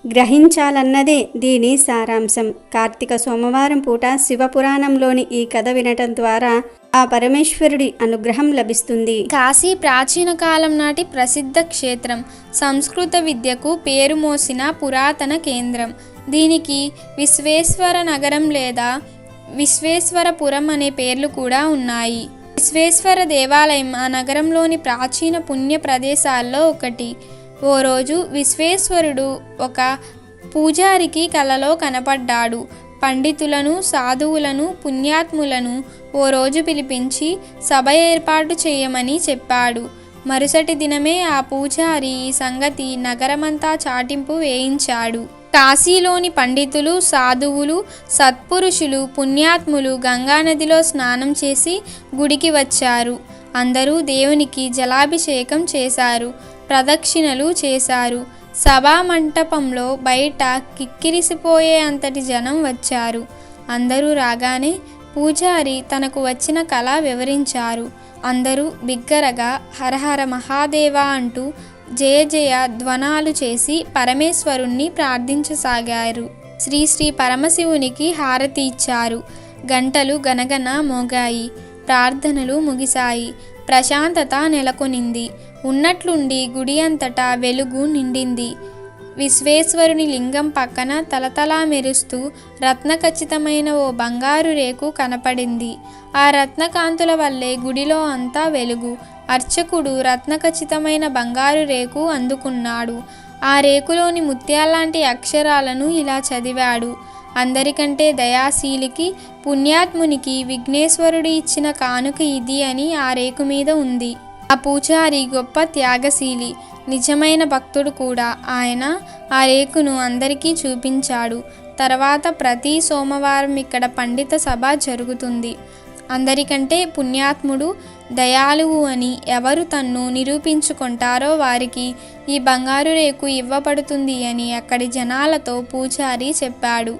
గ్రహించాలన్నదే దీని సారాంశం. కార్తీక సోమవారం పూట శివపురాణంలోని ఈ కథ వినటం ద్వారా ఆ పరమేశ్వరుడి అనుగ్రహం లభిస్తుంది. కాశీ ప్రాచీన కాలం నాటి ప్రసిద్ధ క్షేత్రం. సంస్కృత విద్యకు పేరు మోసిన పురాతన కేంద్రం. దీనికి విశ్వేశ్వర నగరం లేదా విశ్వేశ్వరపురం అనే పేర్లు కూడా ఉన్నాయి. విశ్వేశ్వర దేవాలయం ఆ నగరంలోని ప్రాచీన పుణ్య ప్రదేశాల్లో ఒకటి. ఓ రోజు విశ్వేశ్వరుడు ఒక పూజారికి కలలో కనపడ్డాడు. పండితులను, సాధువులను, పుణ్యాత్ములను ఓ రోజు పిలిపించి సభ ఏర్పాటు చేయమని చెప్పాడు. మరుసటి దినమే ఆ పూజారి ఈ సంగతి నగరమంతా చాటింపు వేయించాడు. కాశీలోని పండితులు, సాధువులు, సత్పురుషులు, పుణ్యాత్ములు గంగానదిలో స్నానం చేసి గుడికి వచ్చారు. అందరూ దేవునికి జలాభిషేకం చేశారు, ప్రదక్షిణలు చేశారు. సభా మంటపంలో బయట కిక్కిరిసిపోయే అంతటి జనం వచ్చారు. అందరూ రాగానే పూజారి తనకు వచ్చిన కళ వివరించారు. అందరూ బిగ్గరగా హరహర మహాదేవ అంటూ జయ జయ ధ్వనాలు చేసి పరమేశ్వరుణ్ణి ప్రార్థించసాగారు. శ్రీ శ్రీ పరమశివునికి హారతి ఇచ్చారు. గంటలు గనగన మోగాయి. ప్రార్థనలు ముగిశాయి. ప్రశాంతత నెలకొనింది. ఉన్నట్లుండి గుడి అంతటా వెలుగు నిండింది. విశ్వేశ్వరుని లింగం పక్కన తలతలా మెరుస్తూ రత్నఖచ్చితమైన ఓ బంగారు రేకు కనపడింది. ఆ రత్నకాంతుల వల్లే గుడిలో అంతా వెలుగు. అర్చకుడు రత్నఖచ్చితమైన బంగారు రేకు అందుకున్నాడు. ఆ రేకులోని ముత్యాల్లాంటి అక్షరాలను ఇలా చదివాడు. అందరికంటే దయాశీలికి, పుణ్యాత్మునికి విఘ్నేశ్వరుడు ఇచ్చిన కానుక ఇది అని ఆ రేకు మీద ఉంది. ఆ పూజారి గొప్ప త్యాగశీలి, నిజమైన భక్తుడు కూడా. ఆయన ఆ రేకును అందరికీ చూపించాడు. తర్వాత ప్రతి సోమవారం ఇక్కడ పండిత సభ జరుగుతుంది. అందరికంటే పుణ్యాత్ముడు, దయాళువు అని ఎవరు తన్ను నిరూపించుకుంటారో వారికి ఈ బంగారు రేకు ఇవ్వబడుతుంది అని అక్కడి జనాలతో పూజారి చెప్పాడు.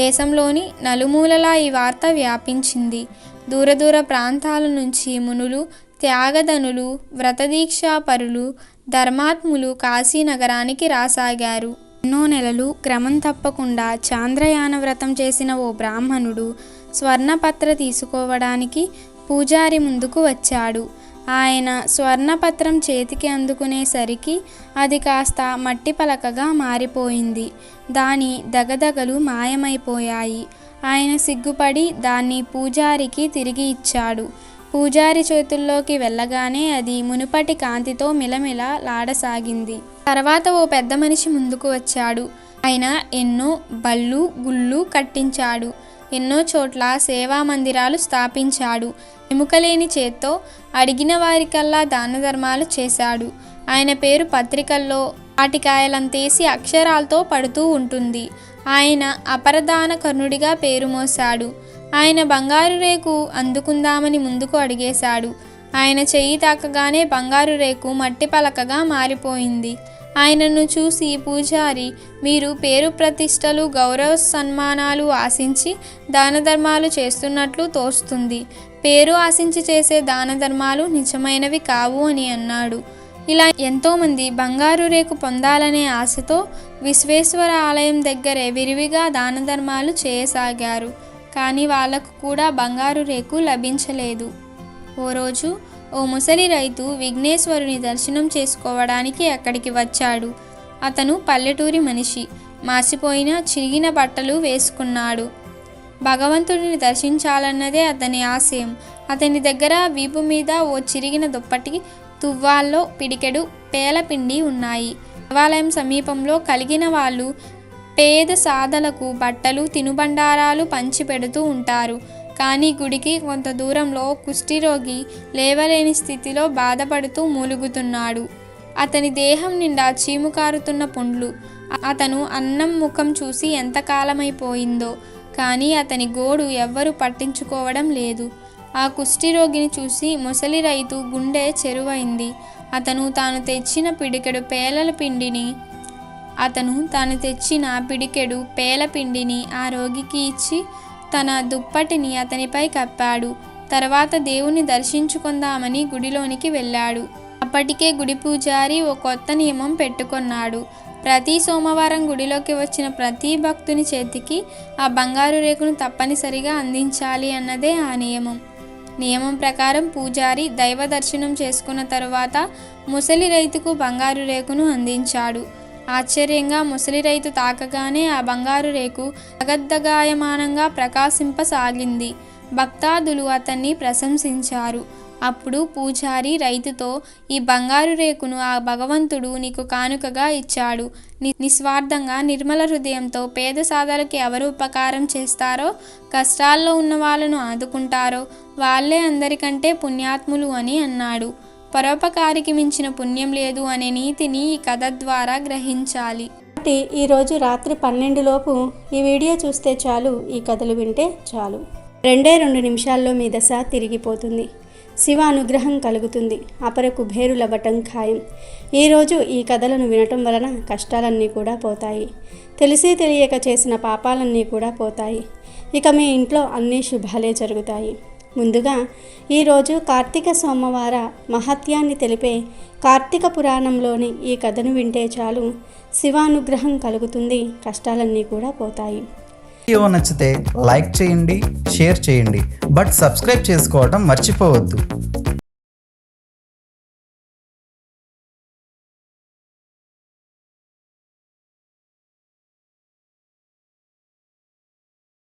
దేశంలోని నలుమూలలా ఈ వార్త వ్యాపించింది. దూర ప్రాంతాల నుంచి మునులు, త్యాగధనులు, వ్రతదీక్షాపరులు, ధర్మాత్ములు కాశీ నగరానికి రాసాగారు. ఎన్నో నెలలు క్రమం తప్పకుండా చాంద్రయాన వ్రతం చేసిన ఓ బ్రాహ్మణుడు స్వర్ణపత్ర తీసుకోవడానికి పూజారి ముందుకు వచ్చాడు. ఆయన స్వర్ణపత్రం చేతికి అందుకునేసరికి అది కాస్త మట్టి పలకగా మారిపోయింది. దాని దగదగలు మాయమైపోయాయి. ఆయన సిగ్గుపడి దాన్ని పూజారికి తిరిగి ఇచ్చాడు. పూజారి చేతుల్లోకి వెళ్ళగానే అది మునుపటి కాంతితో మిలమిలలాడసాగింది. తర్వాత ఓ పెద్ద మనిషి ముందుకు వచ్చాడు. ఆయన ఎన్నో బళ్ళు గుళ్ళు కట్టించాడు. ఎన్నో చోట్ల సేవా మందిరాలు స్థాపించాడు. ఎముకలేని చేత్తో అడిగిన వారికల్లా దాన ధర్మాలు చేశాడు. ఆయన పేరు పత్రికల్లో ఆటికాయలంతేసి అక్షరాలతో పడుతూ ఉంటుంది. ఆయన అపరదాన కర్ణుడిగా పేరు మోశాడు. ఆయన బంగారు రేకు అందుకుందామని ముందుకు అడిగేశాడు. ఆయన చెయ్యి తాకగానే బంగారు రేకు మట్టి పలకగా మారిపోయింది. ఆయనను చూసి పూజారి, మీరు పేరు ప్రతిష్టలు, గౌరవ సన్మానాలు ఆశించి దాన ధర్మాలు చేస్తున్నట్లు తోస్తుంది. పేరు ఆశించి చేసే దాన ధర్మాలు నిజమైనవి కావు అని అన్నాడు. ఇలా ఎంతోమంది బంగారు రేకు పొందాలనే ఆశతో విశ్వేశ్వర ఆలయం దగ్గరే విరివిగా దాన ధర్మాలు చేయసాగారు. కానీ వాళ్లకు కూడా బంగారు రేకు లభించలేదు. ఓ రోజు ఓ ముసలి రైతు విఘ్నేశ్వరుని దర్శనం చేసుకోవడానికి అక్కడికి వచ్చాడు. అతను పల్లెటూరి మనిషి. మాసిపోయిన చిరిగిన బట్టలు వేసుకున్నాడు. భగవంతుడిని దర్శించాలన్నదే అతని ఆశయం. అతని దగ్గర వీపు మీద ఓ చిరిగిన దుప్పటి, తువ్వాల్లో పిడికెడు పేలపిండి ఉన్నాయి. దేవాలయం సమీపంలో కలిగిన వాళ్ళు పేద సాధలకు బట్టలు, తినుబండారాలు పంచిపెడుతూ ఉంటారు. కానీ గుడికి కొంత దూరంలో కుష్ఠిరోగి లేవలేని స్థితిలో బాధపడుతూ మూలుగుతున్నాడు. అతని దేహం నిండా చీము కారుతున్న పుండ్లు. అతను అన్నం ముఖం చూసి ఎంతకాలమైపోయిందో, కానీ అతని గోడు ఎవ్వరూ పట్టించుకోవడం లేదు. ఆ కుష్ఠిరోగిని చూసి ముసలి రైతు గుండె చెరువైంది. తాను తెచ్చిన పిడికెడు పేలపిండిని ఆ రోగికి ఇచ్చి తన దుప్పటిని అతనిపై కప్పాడు. తర్వాత దేవుని దర్శించుకుందామని గుడిలోనికి వెళ్ళాడు. అప్పటికే గుడి పూజారి ఓ కొత్త నియమం పెట్టుకున్నాడు. ప్రతి సోమవారం గుడిలోకి వచ్చిన ప్రతి భక్తుని చేతికి ఆ బంగారు రేకును తప్పనిసరిగా అందించాలి అన్నదే ఆ నియమం ప్రకారం పూజారి దైవ దర్శనం చేసుకున్న తరువాత ముసలి రైతుకు బంగారు రేకును అందించాడు. ఆశ్చర్యంగా ముసలి రైతు తాకగానే ఆ బంగారు రేకు దగద్దగాయమానంగా ప్రకాశింపసాగింది. భక్తాదులు అతన్ని ప్రశంసించారు. అప్పుడు పూజారి రైతుతో, ఈ బంగారు రేకును ఆ భగవంతుడు నీకు కానుకగా ఇచ్చాడు. నిస్వార్థంగా నిర్మల హృదయంతో పేద సాధలకు ఎవరు ఉపకారం చేస్తారో, కష్టాల్లో ఉన్న వాళ్ళను ఆదుకుంటారో వాళ్ళే అందరికంటే పుణ్యాత్ములు అని అన్నాడు. పరోపకారికి మించిన పుణ్యం లేదు అనే నీతిని ఈ కథ ద్వారా గ్రహించాలి. కాబట్టి ఈరోజు రాత్రి 12 లోపు ఈ వీడియో చూస్తే చాలు, ఈ కథలు వింటే చాలు. 2 నిమిషాల్లో మీ దశ తిరిగిపోతుంది. శివ అనుగ్రహం కలుగుతుంది. అపర కుబేరులవ్వటం ఖాయం. ఈరోజు ఈ కథలను వినటం వలన కష్టాలన్నీ కూడా పోతాయి. తెలిసి తెలియక చేసిన పాపాలన్నీ కూడా పోతాయి. ఇక మీ ఇంట్లో అన్ని శుభాలే జరుగుతాయి. ముందుగా ఈరోజు కార్తీక సోమవార మహత్యాన్ని తెలిపే కార్తీక పురాణంలోని ఈ కథను వింటే చాలు, శివానుగ్రహం కలుగుతుంది, కష్టాలన్నీ కూడా పోతాయి. వీడియో నచ్చితే లైక్ చేయండి, షేర్ చేయండి, బట్ సబ్స్క్రైబ్ చేసుకోవడం మర్చిపోవద్దు.